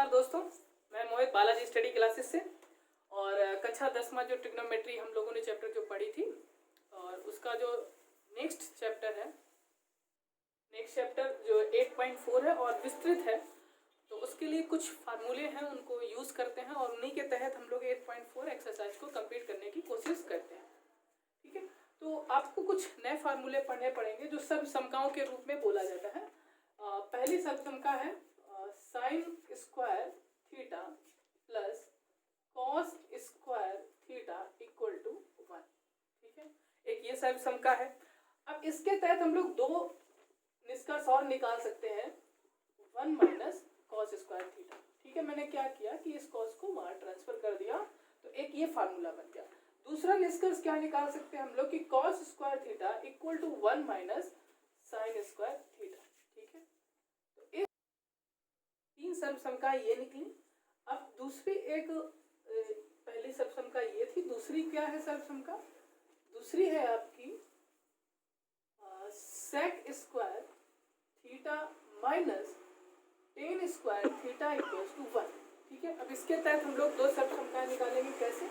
नमस्कार दोस्तों, मैं मोहित बालाजी स्टडी क्लासेस से। और कक्षा 10वां जो ट्रिग्नोमेट्री हम लोगों ने चैप्टर जो पढ़ी थी और उसका जो नेक्स्ट चैप्टर जो 8.4 है और विस्तृत है, तो उसके लिए कुछ फार्मूले हैं, उनको यूज़ करते हैं और उन्हीं के तहत हम लोग 8.4 एक्सरसाइज को कंप्लीट करने की कोशिश करते हैं। ठीक है, तो आपको कुछ नए फार्मूले पढ़ने पड़ेंगे जो सर्वसमकाओं के रूप में बोला जाता है। पहली सर्वसमका है sine square theta plus cos square theta equal to 1। ठीक है, एक ये सर्वसमका है। अब इसके तहत हम लोग दो निष्कर्ष और निकाल सकते हैं, 1 माइनस कॉस स्क्वायर थीटा। ठीक है, मैंने क्या किया कि इस कॉस को वहां ट्रांसफर कर दिया, तो एक ये फार्मूला बन गया। दूसरा निष्कर्ष क्या निकाल सकते हैं हम लोग कि cos square theta equal to 1 minus sine square theta. ठीक है, तो इस तीन सर्वसमका ये निकली। अब दूसरी एक पहली सर्वसमका ये थी, दूसरी क्या है सर्वसमका? दूसरी है आपकी sec square theta minus tan square theta equals to 1। ठीक है, अब इसके तहत हम लोग दो सर्वसमकाएं निकालेंगे। कैसे?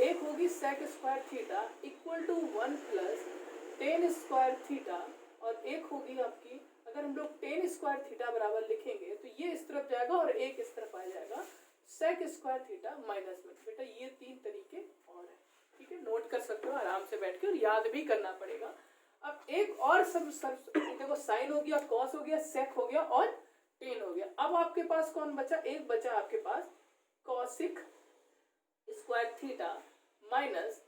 एक होगी sec square theta equal to 1 plus tan square theta, और एक होगी आपकी, अगर हम लोग टेन स्क्वायर थीटा बराबर लिखेंगे तो ये इस तरफ जाएगा और एक इस तरफ आ जाएगा, सेक स्क्वायर थीटा माइनस 1। बेटा ये तीन तरीके और है। ठीक है, नोट कर सकते हो आराम से बैठ के, और याद भी करना पड़ेगा। अब एक और देखो, साइन हो गया, कॉस हो गया, सेक हो गया और टेन हो गया। अब आपके पास कौन बचा? एक बचा आपके पास cosec square theta minus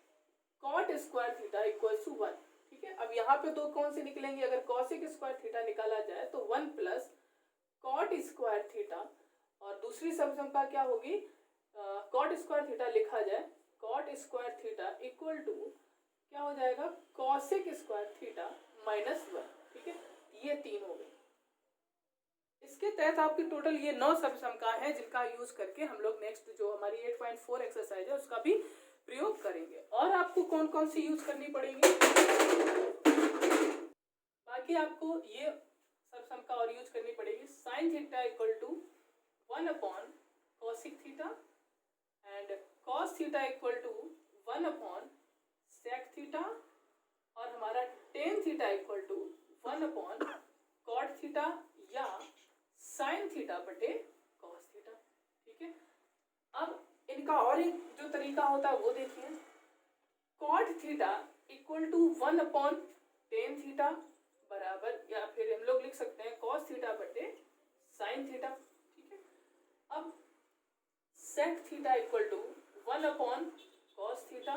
cot square theta equal to 1। ठीक है, अब यहाँ पे दो कौन से निकलेंगे? अगर कॉसिक स्क्वायर थीटा निकाला जाए तो 1 प्लस कॉट स्क्वायर थीटा, और दूसरी सर्वसमका क्या होगी? कॉट स्क्वायर थीटा लिखा जाए, cot square theta equal to क्या हो जाएगा? Cosec square theta minus 1। ठीक है, ये तीन हो गए। इसके तहत आपकी टोटल ये 9 सर्वसमका है जिनका यूज करके हम लोग नेक्स्ट जो हमारी 8.4 एक्सरसाइज है उसका भी प्रयोग करेंगे। और आपको कौन कौन सी यूज करनी पड़ेगी? बाकी आपको ये सर्वसमका और यूज करनी पड़ेगी। Sine theta equal to 1 upon cosec theta and cos theta equal to 1 upon sec theta, और हमारा tan theta equal to 1 upon cot theta या साइन थीटा बटे कॉस थीटा। ठीक है, अब इनका और एक जो तरीका होता है वो देखिए, cot theta equal to 1 upon tan theta बराबर, या फिर हम लोग लिख सकते हैं कॉस थीटा बटे साइन थीटा। ठीक है, अब sec theta equal to 1 upon cos theta,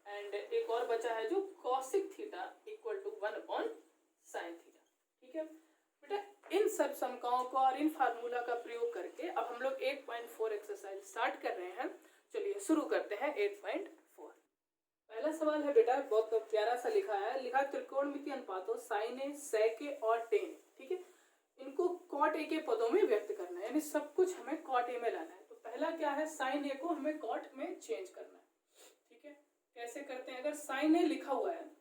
and एक और बचा है जो cosec theta equal to 1 upon sine theta. ठीक है बेटा, इन सर्वसमकाओं को और इन फार्मूला का प्रयोग करके अब हम लोग 8.4 एक्सरसाइज स्टार्ट कर रहे हैं। चलिए शुरू करते हैं 8.4। पहला सवाल है बेटा, बहुत प्यारा सा लिखा है, लिखा त्रिकोणमितीय अनुपातों साइन ए, सेक ए और टेन। ठीक है, इनको कॉट ए के पदों में व्यक्त करना है, यानी सब कुछ हमें कॉट ए में लाना है। तो पहला क्या है, साइन ए को हमें कॉट में चेंज करना है। ठीक है, कैसे करते हैं? अगर साइन ए लिखा हुआ है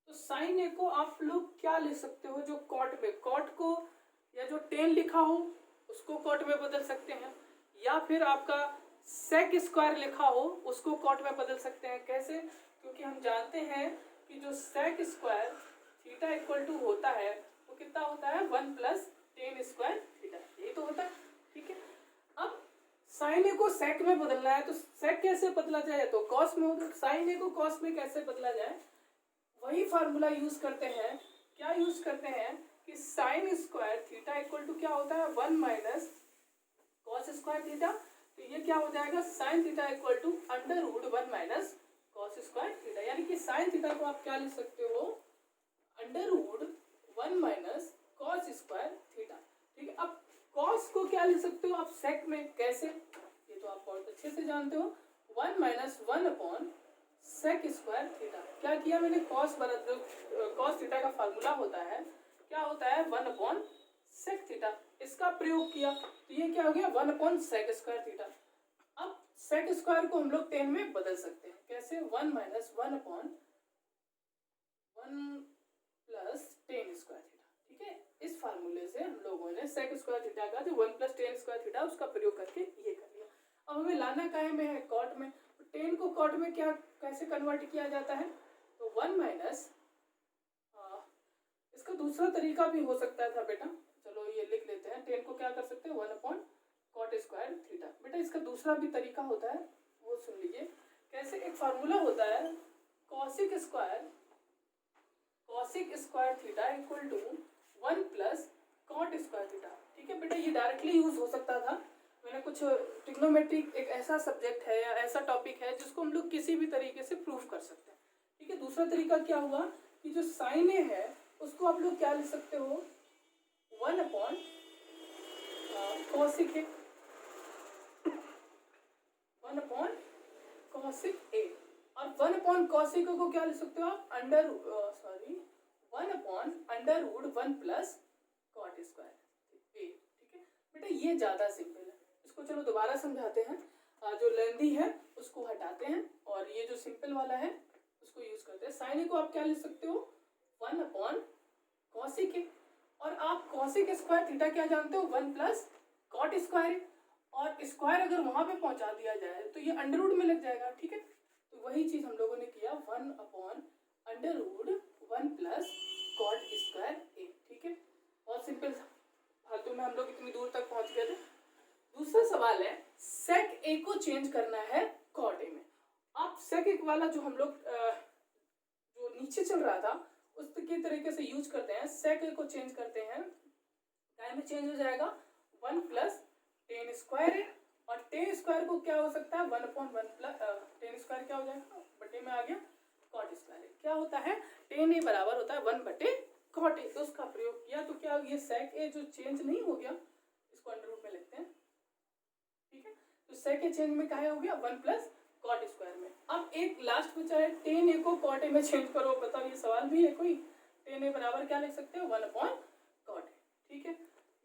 तो साइन ए को आप लोग क्या ले सकते हो? जो कॉट में, कॉट को या जो टेन लिखा हो उसको कॉट में बदल सकते हैं, या फिर आपका सेक स्क्वायर लिखा हो उसको कॉट में बदल सकते हैं। कैसे? क्योंकि हम जानते हैं कि जो sec square theta equal to होता है वो कितना होता है? 1 प्लस टेन स्क्वायर थीटा, यही तो होता है। ठीक है, अब साइन ए को सेक में बदलना है, तो सेक कैसे बदला जाए? तो कॉस में होगा। साइन ए को कॉस में कैसे बदला जाए? वही फार्मूला यूज करते हैं। क्या यूज करते हैं कि sine square theta equal to क्या होता है? 1 माइनस कॉस स्क्वायर थीटा, तो ये क्या हो जाएगा? Sine theta equal to under root 1 minus cos square theta, यानी कि साइन थीटा को आप क्या लिख सकते हो? Under root 1 minus cos square theta. ठीक है, अब कॉस को क्या लिख सकते हो आप सेक में? कैसे? ये तो आप बहुत अच्छे से जानते हो, 1 minus 1 upon sec square theta. क्या किया मैंने? कॉस थीटा का फार्मूला होता है, क्या होता है? 1 अपॉन सेक थीटा, इसका प्रयोग किया तो ये क्या हो गया? 1 अपॉन सेक स्क्वायर थीटा। अब सेक स्क्वायर को हम लोग टेन में बदल सकते हैं। कैसे? 1 minus 1 upon 1 plus tan square theta. ठीक है, इस फार्मूले से हम लोगों ने सेक स्क्वायर थीटा का जो 1 प्लस टेन स्क्वायर थीटा उसका प्रयोग हमें लाना काहे में है, कॉट में। तो टेन को कॉट में क्या कैसे कन्वर्ट किया जाता है, तो 1 माइनस, इसका दूसरा तरीका भी हो सकता था बेटा, चलो ये लिख लेते हैं। टेन को क्या कर सकते हैं, 1 अपॉन कॉट स्क्वायर थीटा। बेटा इसका दूसरा भी तरीका होता है, वो सुन लीजिए कैसे। एक फार्मूला होता है cosec square theta equal to 1 plus cot square theta. ठीक है बेटा, ये डायरेक्टली यूज हो सकता था। मैंने कुछ ट्रिग्नोमेट्रिक एक ऐसा सब्जेक्ट है या ऐसा टॉपिक है जिसको हम लोग किसी भी तरीके से प्रूव कर सकते हैं। ठीक है, दूसरा तरीका क्या हुआ कि जो साइन ए है उसको आप लोग क्या लिख सकते हो, 1 अपॉन कॉसिक ए, 1 अपॉन कॉसिक ए। और 1 अपॉन कॉसिक को क्या लिख सकते हो आप, 1 upon under root 1 plus cot square A. ठीक है बेटा, ये ज्यादा सिंपल है। इसको चलो दोबारा समझाते हैं। जो लेंदी है उसको हटाते हैं और ये जो सिंपल वाला है उसको यूज करते हैं। साइन ए को आप क्या लिख सकते हो, 1 अपॉन कॉसिक ए, और आप कॉसिक स्क्वायर थीटा क्या जानते हो, 1 प्लस कॉट स्क्वायर। और स्क्वायर अगर वहां पे पहुंचा दिया जाए तो ये अंडर रूट में लग जाएगा। ठीक है, तो वही चीज हम लोगों ने किया, 1 upon under root 1 plus cot square A. ठीक है, बहुत सिंपल फालतू में हम लोग इतनी दूर तक पहुंच गए थे। दूसरा सवाल है सेक ए को चेंज करना है कॉट ए में। आप सेक ए वाला जो हम लोग जो नीचे चल रहा था उसके तरीके से यूज करते हैं। सेक ए को चेंज करते हैं, टाइम में चेंज हो जाएगा 1 प्लस टेन स्क्वायर है, और टेन स्क्वायर को क्या हो सकता है, 1 अपॉन 1 प्लस टेन स्क्वायर क्या हो जाएगा, बटे में आ गया कॉट स्क्वायर। क्या होता है, टेन ए बराबर होता है 1 बटे कॉट ए। तो उसका प्रयोग किया तो क्या, ये सेक ए जो चेंज नहीं हो गया, इसको अंडर रूट में लिखते हैं। ठीक है, तो सेक ए चेंज में क्या हो गया, 1 प्लस कॉट स्क्वायर में। अब एक लास्ट बचा है, टेन ए को कॉट ए में चेंज करो। बताओ ये सवाल भी है कोई, टेन ए बराबर क्या लिख सकते हो, 1 अपॉन कॉट ए। ठीक है,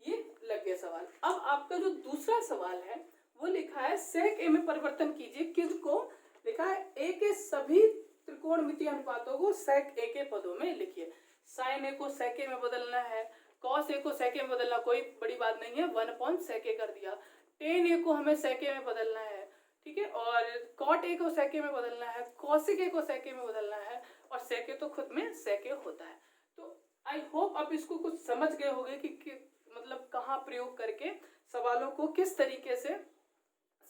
ये लग गया सवाल। अब आपका जो दूसरा सवाल है वो लिखा है सेक ए में परिवर्तन कीजिए। किसको लिखा है, ए के सभी त्रिकोणमितीय अनुपातों को सेक ए के पदों में लिखिए। साइन ए को सेक ए में बदलना है, कॉस ए को सेक ए में बदलना, कोई बड़ी बात नहीं है, 1 अपॉन सेक ए कर दिया। टेन ए को हमें सेक ए में बदलना है, ठीक है, और कॉट ए को सेक ए में बदलना है, कॉसिक ए को सेक ए में बदलना है, और सेक ए तो खुद में सेक ए होता है। तो आई होप आप इसको कुछ समझ गए होंगे कि मतलब कहाँ प्रयोग करके सवालों को किस तरीके से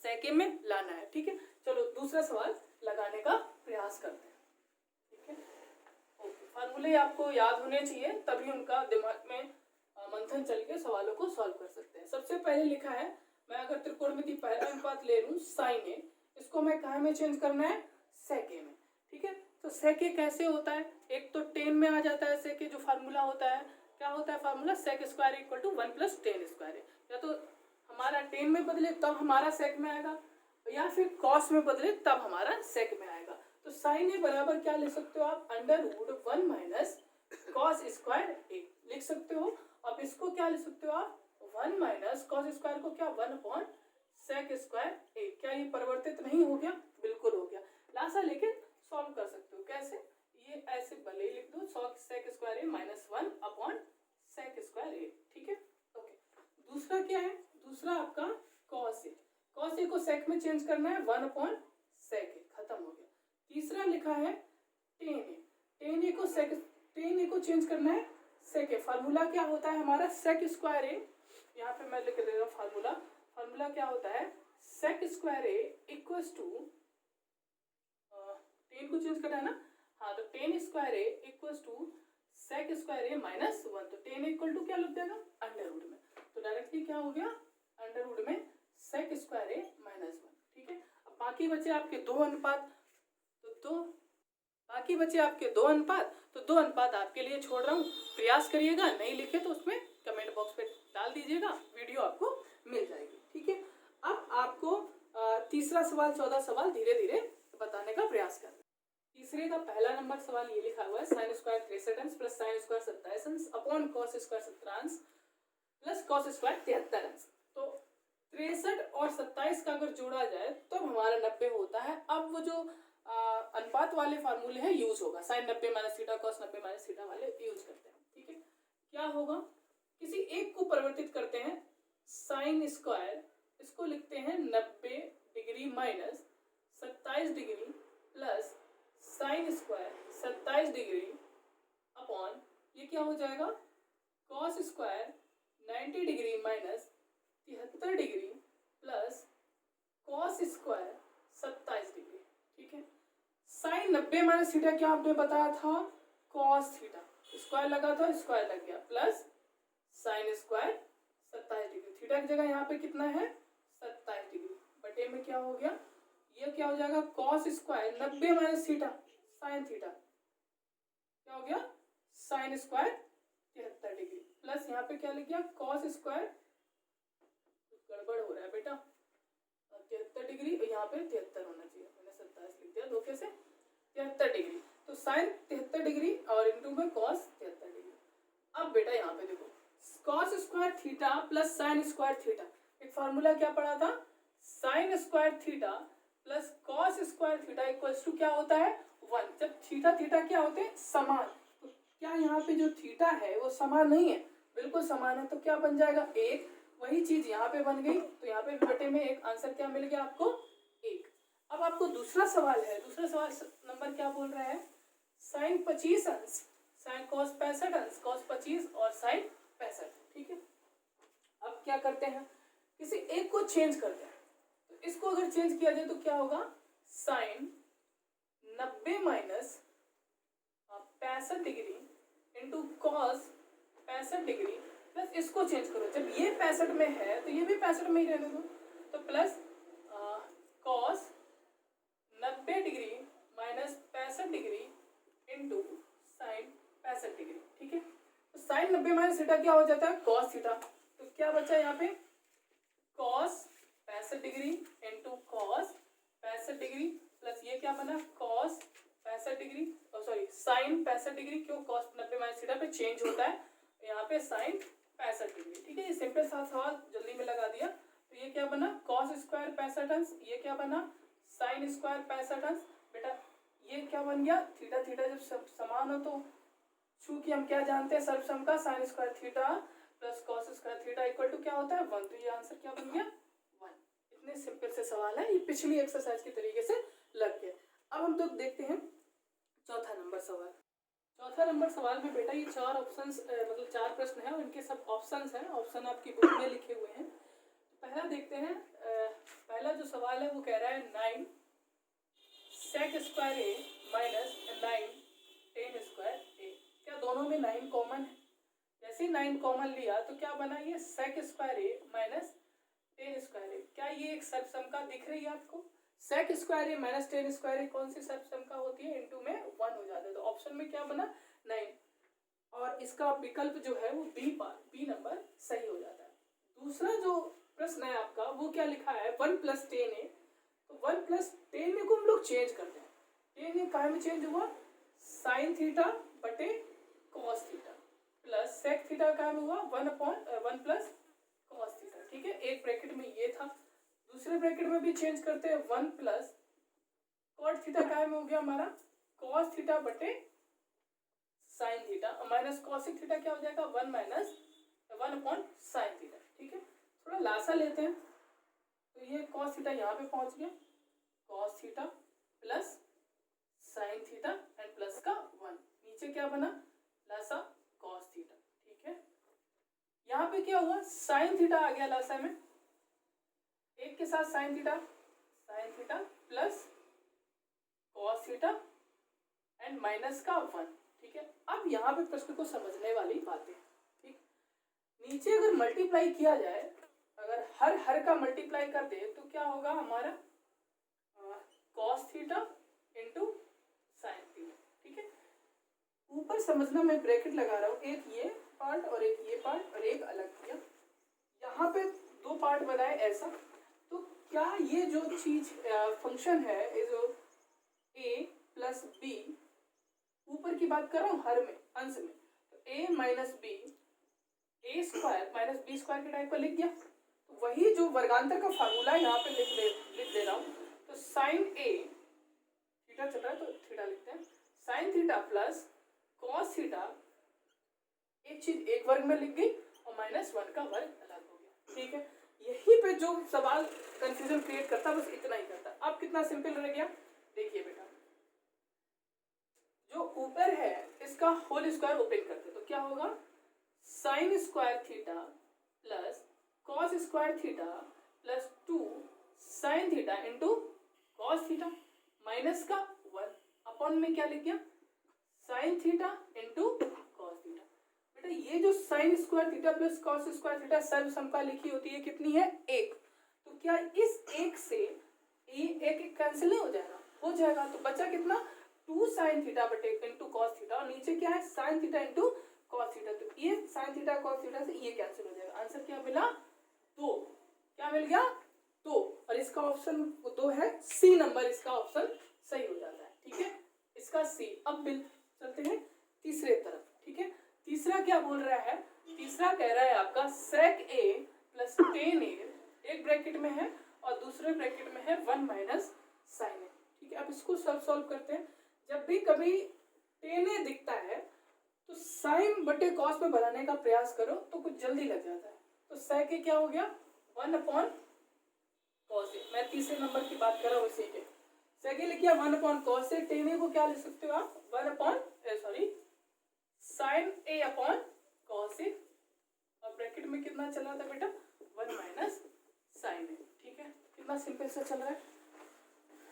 सेक ए में लाना है। ठीक है, चलो दूसरा सवाल लगाने का प्रयास करते हैं। ठीक है, ओके, फार्मूले आपको याद होने चाहिए, तभी उनका दिमाग में मंथन चल के सवालों को सॉल्व कर सकते हैं। सबसे पहले लिखा है, मैं अगर त्रिकोणमिति पहला अनुपात ले लूं साइन ए, इसको मैं कहाँ में चेंज करना है, सेक ए में। ठीक है, तो सेक ए कैसे होता है, एक तो टेन में आ जाता है सेक ए, जो फार्मूला होता है क्या होता है, formula sec square equal to 1 plus tan square. या तो हमारा टेन में बदले तब हमारा सेक में आएगा, या फिर कॉस में बदले तब हमारा सेक में आएगा। तो साइन ए बराबर क्या लिख सकते हो आप, under root 1 minus cos square A लिख सकते हो। अब इसको क्या लिख सकते हो आप, 1 माइनस कॉस स्क्वायर को क्या, 1 अपॉन सेक स्क्वायर ए। क्या ये परिवर्तित नहीं हो गया, बिल्कुल हो गया। लासा लेके सॉल्व कर सकते हो, कैसे, ये ऐसे भले ही लिख दो, सेक square A minus 1 upon sec square A. ठीक है, ओके। दूसरा क्या है, दूसरा आपका कॉस ए, कॉस ए को सेक में चेंज करना है, 1 अपॉन सेक ए, खत्म हो गया। तीसरा लिखा है टेन ए, टेन ए को सेक, टेन ए को चेंज करना है सेक ए। फार्मूला क्या होता है हमारा, सेक स्क्वायर ए, यहाँ पे मैं लिख दे रहा हूँ फार्मूला, फार्मूला क्या होता है, sec square A equals to, tan को चेंज करना है ना, हाँ, तो tan square A equals to sec square A minus 1। तो टेन इक्वल टू क्या लग जाएगा, अंडर रूट में, तो डायरेक्टली क्या हो गया, अंडर रूट में सेक स्क्वायर ए माइनस 1। ठीक है, अब बाकी बचे आपके दो अनुपात, तो बाकी बचे आपके दो अनुपात, तो दो अनुपात आपके लिए छोड़ रहा हूँ, प्रयास करिएगा, नहीं लिखे तो उसमें कमेंट बॉक्स पे डाल दीजिएगा, वीडियो आपको मिल जाएगी। ठीक है, अब आपको तीसरा सवाल, 14 सवाल धीरे धीरे बताने का प्रयास करना। तीसरे का पहला नंबर सवाल ये लिखा हुआ है, साइन स्क्वायर 63 अंश प्लस साइन स्क्वायर 27 अंश अपॉन कॉस स्क्वायर 17 अंश प्लस कॉस स्क्वायर 73 अंश। तो 63 और 27 का अगर जोड़ा जाए तो हमारा 90 होता है। अब वो जो अनुपात वाले फार्मूले हैं यूज होगा, sine 90 minus theta, cos 90 minus theta वाले यूज करते हैं। ठीक है, क्या होगा, किसी एक को परिवर्तित करते हैं, साइन स्क्वायर, इसको लिखते हैं 90 degree degree minus 27 degree plus sine square 27 degree upon ये क्या हो जाएगा cos square 90 degree minus 73 degree plus cos square 27 degree. ठीक है, साइन 90 माइनस थीटा क्या आपने बताया था कॉस थीटा, स्क्वायर लगा था स्क्वायर लग गया, plus sine square 27 degree, theta की जगह यहाँ पे कितना है 27 डिग्री, बटे में क्या हो गया ये क्या हो जाएगा cos square 90 minus theta sine theta क्या हो गया साइन स्क्वायर 73 डिग्री, प्लस यहाँ पे क्या लिख गया कॉस स्क्वायर, गड़बड़ हो रहा है बेटा 73 डिग्री और यहाँ पे 73 होना चाहिए, मैंने 27 लिख दिया, धोखे से 73 डिग्री, तो साइन 73 डिग्री और इंटू में कॉस 73 डिग्री। अब बेटा यहाँ पे देखो cos square theta plus sine square theta, एक फार्मूला क्या पढ़ा था sine square theta plus cos square theta equals to क्या होता है 1। जब थीटा थीटा क्या होते हैं समान, तो क्या यहाँ पे जो थीटा है वो समान नहीं है, बिल्कुल समान है, तो क्या बन जाएगा एक, वही चीज यहाँ पे बन गई, तो यहाँ पे बटे में एक आंसर क्या मिल गया आपको एक। अब आपको दूसरा सवाल है, दूसरा सवाल नंबर क्या बोल रहा है साइन 25 अंश साइन कॉस 65 अंश कॉस 25 और साइन 65। ठीक है, अब क्या करते हैं किसी एक को चेंज करते हैं, तो इसको अगर चेंज किया जाए तो क्या होगा sine 90 minus 65 degree into cos 65 degree plus इसको चेंज करो, जब ये 65 में है तो ये भी 65 में ही रहने दो, तो plus cos 90 degree minus 65 degree into sine 65 degree. ठीक है, तो साइन 90 माइनस थीटा क्या हो जाता है कॉस थीटा, तो क्या बचा यहाँ पे cos 65 degree into cos 65 degree plus ये क्या बना cos 65 degree sorry sine 65 degree, क्यों कॉस 90 माइनस थीटा पे चेंज होता है, यहाँ पे साइन 65 डिग्री। ठीक है, ये सिंपल सा सवाल जल्दी में लगा दिया, तो ये क्या बना कॉस स्क्वायर 65 अंश, ये क्या बना साइन स्क्वायर 65 अंश, बेटा ये क्या बन गया थीटा थीटा जब समान हो तो चूंकि हम क्या जानते हैं सर्वसम का sine square theta plus cos square theta equal to क्या होता है 1, तो ये आंसर क्या बन गया 1। इतने सिंपल से सवाल है, ये पिछली एक्सरसाइज के तरीके से लग गया। अब हम तो देखते हैं चौथा नंबर सवाल। चौथा नंबर सवाल में बेटा ये चार ऑप्शंस मतलब चार प्रश्न है, उनके सब ऑप्शंस हैं, ऑप्शन आपकी बुक में लिखे हुए हैं। तो पहला देखते हैं, पहला जो सवाल है वो कह रहा है 9 सेक square A minus 9 ten square A, क्या दोनों में 9 कॉमन है, जैसे ही 9 कॉमन लिया तो क्या बना ये सेक square A minus 10 square A, क्या ये एक सर्वसम दिख रही है आपको, सेक स्क्वायर ए माइनस 10 स्क्वायर ए कौन सी सर्वसम होती है इनटू में 1 हो जाता है, तो ऑप्शन में क्या बना 9 और इसका विकल्प जो है वो बी नंबर सही हो जाता है। दूसरा जो प्रश्न है आपका वो क्या लिखा है 1 + 10 ए, तो 1 + 10 ए को हम लोग चेंज करते हैं, 10 ए काय में चेंज हुआ साइन थीटा बटे cos theta plus sec theta काय में हुआ 1 प्लस कॉस थीटा। ठीक है, एक ब्रैकेट में ये था, दूसरे ब्रैकेट में भी चेंज करते हैं 1 प्लस कॉट थीटा काय में हो गया हमारा कॉस थीटा बटे sine theta minus cosec theta क्या हो जाएगा 1 माइनस 1 साइन थीटा। ठीक है, थोड़ा लासा लेते हैं, तो ये कॉस थीटा यहाँ पे पहुंच गया cos theta plus sine theta and plus का 1, नीचे क्या बना लासा कॉस थीटा। ठीक है, यहाँ पे क्या हुआ साइन थीटा आ गया लासा में, एक के साथ sine theta plus cos theta and minus का 1। ठीक है, अब यहाँ पे प्रश्न को समझने वाली बातें, ठीक, नीचे अगर मल्टीप्लाई किया जाए, अगर हर का मल्टीप्लाई कर दे तो क्या होगा हमारा cos theta into sine theta. ठीक है, ऊपर समझना मैं ब्रैकेट लगा रहा हूँ, एक ये पार्ट और एक ये पार्ट और एक अलग किया, यहाँ पे 2 पार्ट बनाए ऐसा, तो क्या ये जो चीज फंक्शन है ये जो a प्लस बी, ऊपर की बात कर रहा हूँ हर में अंश में, तो a minus B A square minus B square के टाइप का लिख दिया, तो वही जो वर्गांतर का फार्मूला यहाँ पे लिख दे रहा हूँ, तो साइन ए थीटा चल रहा है तो थीटा लिखते हैं sine theta plus cos theta, एक चीज एक वर्ग में लिख गई और -1 का वर्ग अलग हो गया। ठीक है, यहीं पे जो सवाल कंफ्यूजन क्रिएट करता है बस इतना ही करता है। अब कितना सिंपल रह गया, देखिए बेटा, जो ऊपर है इसका होल स्क्वायर ओपन करते तो क्या होगा, sine square theta plus cos square theta plus 2 sine theta into cos theta minus का 1 अपॉन में क्या लिख गया, sine theta into cos theta. बेटा ये जो sine square theta plus cos square theta सर्व समका लिखी होती है कितनी है, 1। तो क्या इस 1 से एक कैंसिल नहीं हो जाएगा, हो जाएगा। तो बचा कितना, 2 साइन थीटा बटे इंटू कॉस थीटा, और नीचे क्या है sine theta into cos theta. तो ये साइन थीटा कॉस थीटा से ये कैंसिल हो जाएगा। आंसर क्या मिला, 2। क्या मिल गया, 2। और इसका ऑप्शन 2 है, सी नंबर इसका ऑप्शन सही हो जाता है। ठीक है, इसका सी। अब बिल चलते हैं तीसरे तरफ। ठीक है, तीसरा क्या बोल रहा है, तीसरा कह रहा है आपका sec a plus tan a एक ब्रैकेट में है और दूसरे ब्रैकेट में है 1 माइनस साइन a। ठीक है, अब इसको सॉल्व करते हैं। जब भी कभी tan a दिखता है तो साइन बटे कॉस में बनाने का प्रयास करो तो कुछ जल्दी लग जाता है। तो sec a क्या हो गया, 1 अपॉन कॉस a। मैं तीसरे नंबर की बात कर रहा हूँ इसी के। sec a लिख किया 1 upon cos a, tan a को क्या लिख सकते हो आप, 1 upon sign a upon cos a, और ब्रैकेट में कितना चल रहा था बेटा, 1 माइनस साइन a। ठीक है, कितना सिंपल से चल रहा है,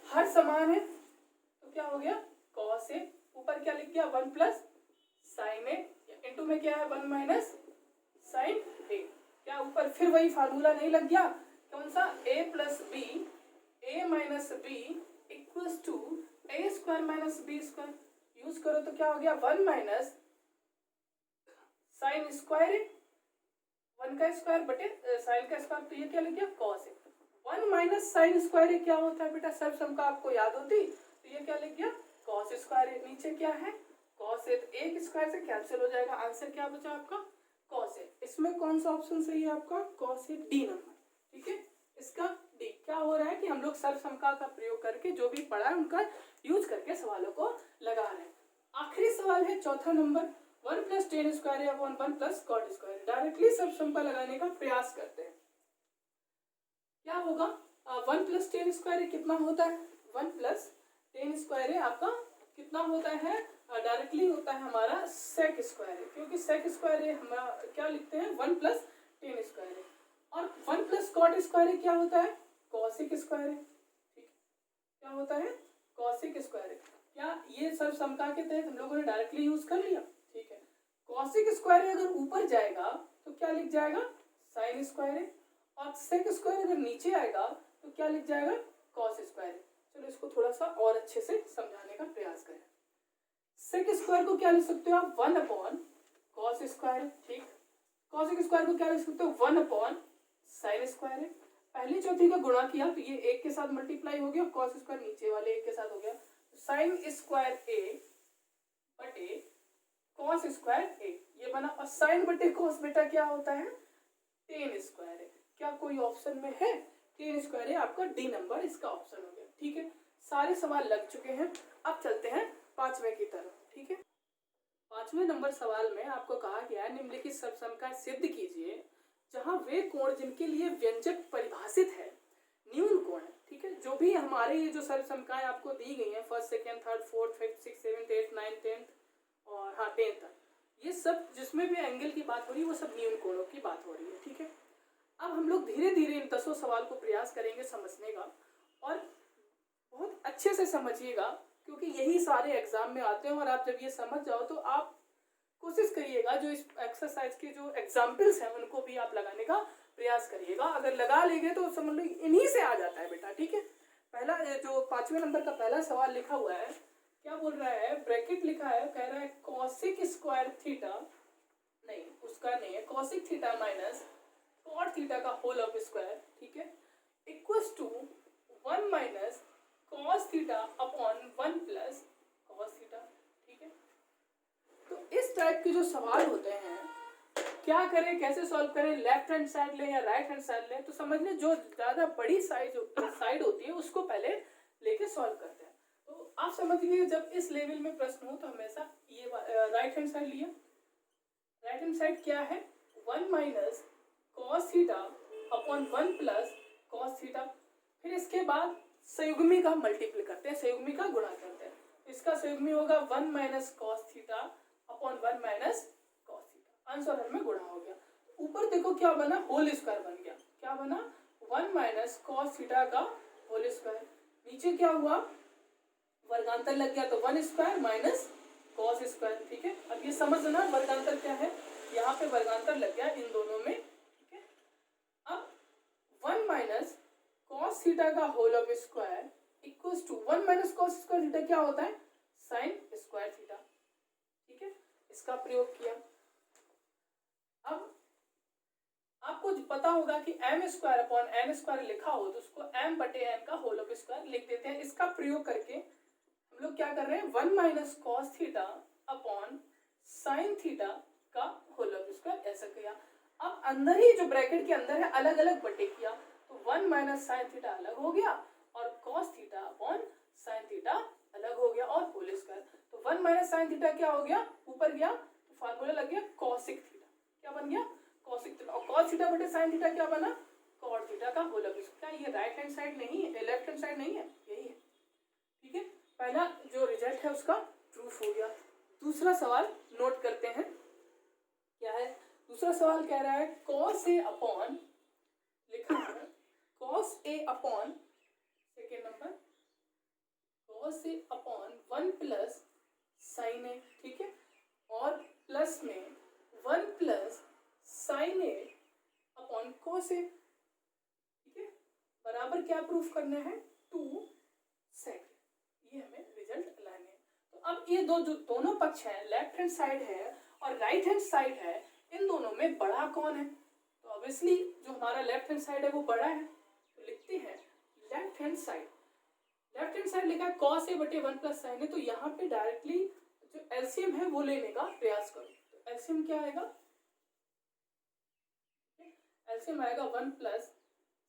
हर समान है तो क्या हो गया, कॉस a ऊपर क्या लिख गया 1 प्लस साइन a इंटू में क्या है 1 माइनस साइन a। क्या ऊपर फिर वही फार्मूला नहीं लग गया, कौन सा, a plus B a minus B equals to a square minus B square. Use करो तो क्या हो गया, 1 माइनस साइन स्क्वायर 1 का स्क्वायर बटे साइन का स्क्वायर, तो ये क्या लिख गया कॉस है। 1 माइनस साइन स्क्वायर क्या होता है बेटा, सर्व सम का आपको याद होती, तो ये क्या लिख गया कॉस स्क्वायर है। नीचे क्या है कॉस है, तो एक स्क्वायर से कैंसिल हो जाएगा। आंसर क्या बचा आपका, कॉस है। इसमें कौन सा ऑप्शन सही है आपका, कॉस है, डी नंबर। ठीक है, इसका डी। क्या हो रहा है कि हम लोग सर्व समका का प्रयोग करके जो भी पढ़ा है उनका यूज करके सवालों को लगा रहे हैं। आखिरी सवाल है चौथा number, 1 plus tan square upon 1 plus cot square. Directly सब समका लगाने का प्रयास करते हैं। क्या होगा, 1 प्लस टेन स्क्वायर कितना होता है, 1 प्लस टेन स्क्वायर आपका कितना होता है, डायरेक्टली होता है हमारा सेक स्क्वायर, क्योंकि सेक स्क्वायर हमारा क्या लिखते हैं 1 प्लस टेन स्क्वायर, और 1 प्लस कॉट स्क्वायर क्या होता है, कॉसिक स्क्वायर। ठीक, क्या होता है कॉसिक स्क्वायर। क्या ये सब समका के तहत हम लोगों ने डायरेक्टली यूज कर लिया। ठीक है, कॉसिक स्क्वायर अगर ऊपर जाएगा तो क्या लिख जाएगा साइन स्क्वायर, और सेक स्क्वायर अगर नीचे आएगा तो क्या लिख जाएगा कॉस स्क्वायर। चलो इसको थोड़ा सा और अच्छे से समझाने का प्रयास करें। सेक स्क्वायर को क्या लिख सकते हो आप, 1 अपॉन कॉस स्क्वायर। ठीक, कॉसिक स्क्वायर को क्या लिख सकते हो, 1 अपॉन साइन स्क्वायर। पहली चौथी का गुणा किया तो ये एक के साथ मल्टीप्लाई हो गया, कॉस स्क्वायर नीचे वाले एक के साथ हो गया, साइन स्क्वायर ए बटे कॉस स्क्वायर ए ये बना, और साइन बटे कॉस बेटा क्या होता है टेन स्क्वायर है। क्या कोई ऑप्शन में है, टेन स्क्वायर है आपका, डी नंबर इसका ऑप्शन हो गया। ठीक है, सारे सवाल लग चुके हैं। अब चलते हैं पांचवें की तरफ। ठीक है, पांचवें नंबर सवाल में आपको कहा गया है निम्नलिखित सब समका सिद्ध कीजिए जहां वे कोण जिनके लिए व्यंजक परिभाषित है न्यून कोण है। ठीक है, जो भी हमारे ये जो सर्व समकाएं आपको दी गई हैं, first second third fourth fifth six seventh eighth ninth tenth और हाँ 10th तक, ये सब जिसमें भी एंगल की बात हो रही है वो सब न्यून कोणों की बात हो रही है। ठीक है, अब हम लोग धीरे धीरे इन 10 सवाल को प्रयास करेंगे समझने का, और बहुत अच्छे से समझिएगा क्योंकि यही सारे एग्जाम में आते हैं। और आप जब ये समझ जाओ तो आप कोशिश करिएगा जो इस एक्सरसाइज के जो एग्जाम्पल्स हैं उनको भी आप लगाने का प्रयास करिएगा। अगर लगा लेंगे तो समझ लो इन्हीं से आ जाता है बेटा। ठीक है, पहला जो पांचवें नंबर का पहला सवाल लिखा हुआ है, क्या बोल रहा है, ब्रैकेट लिखा है, कह रहा है कॉसिक स्क्वायर थीटा, नहीं उसका नहीं है, cosec theta minus cot theta का होल ऑफ स्क्वायर। ठीक है, equals to 1 minus cos theta upon 1 plus cos theta. ठीक है, तो इस टाइप के जो सवाल होते हैं क्या करें, कैसे सॉल्व करें, लेफ्ट हैंड साइड लें या राइट हैंड साइड लें, तो समझ लें जो ज्यादा बड़ी साइड होती है उसको पहले लेके सॉल्व करते हैं। तो आप समझ लीजिए जब इस लेवल में प्रश्न हो तो हमेशा ये राइट हैंड साइड लिया। राइट हैंड साइड क्या है, 1 minus cos theta upon 1 plus cos theta. फिर इसके बाद संयुग्मी का मल्टीप्लाई करते हैं, संयुग्मी का गुणा करते हैं। इसका संयुग्मी होगा 1 minus cos theta upon 1 minus cos theta. Answer हमें गुणा हो गया। ऊपर देखो क्या बना, होल स्क्वायर बन गया। क्या बना, 1 माइनस कॉस थीटा का होल स्क्वायर। नीचे क्या हुआ, वर्गांतर लग गया तो 1 स्क्वायर माइनस कॉस स्क्वायर। ठीक है, अब ये समझना वर्गांतर क्या है। यहाँ पे वर्गांतर लग गया इन दोनों में। ठीक है, अब 1 माइनस कॉस थीटा का whole of square equals to 1 minus cos square theta क्या होता है, साइन स्क्वायर थीटा। ठीक है, इसका प्रयोग किया। अब आपको पता होगा कि m square upon n square लिखा हो तो उसको m बटे n का होल ऑफ स्क्वायर लिख देते हैं। इसका प्रयोग करके हम लोग क्या कर रहे हैं, 1 minus cos theta upon sine theta का होल ऑफ स्क्वायर ऐसा किया। अब अंदर ही जो ब्रैकेट के अंदर है अलग अलग बटे किया तो 1 माइनस साइन थीटा अलग हो गया और cos theta upon sine theta अलग हो गया और होल स्क्वायर। तो 1 माइनस साइन थीटा क्या हो गया, ऊपर गया तो फार्मूला लग गया कॉसिक थीटा। क्या बन गया, कॉसिक थीटा। और कॉस थीटा बटे साइन थीटा क्या बना, कॉट थीटा का होल ऑफ स्क्वायर। ये राइट हैंड साइड नहीं है, लेफ्ट हैंड साइड नहीं है, यही है। ठीक है, पहला जो रिजल्ट है उसका प्रूफ हो गया। दूसरा सवाल नोट करते हैं, क्या है दूसरा सवाल, कह रहा है कॉस ए अपॉन, लिखा है cos A upon, second number, cos A upon 1 plus sine ए। ठीक है, और प्लस में 1 प्लस साइन ए अपॉन कॉस ए। ठीक है, बराबर क्या प्रूफ करना है, 2 सेक। ये हमें रिजल्ट लाने हैं। तो अब ये दो जो दोनों पक्ष हैं, लेफ्ट हैंड साइड है और राइट हैंड साइड है, इन दोनों में बड़ा कौन है। तो ऑब्वियसली जो हमारा लेफ्ट हैंड साइड है वो बड़ा है, तो लिखते हैं left hand side. Left hand side लिखा है कॉस ए बटे 1 प्लस साइन है, तो यहाँ पे डायरेक्टली जो एलसीएम है वो लेने का प्रयास करो। तो एलसीएम क्या आएगा, एलसीएम आएगा 1 प्लस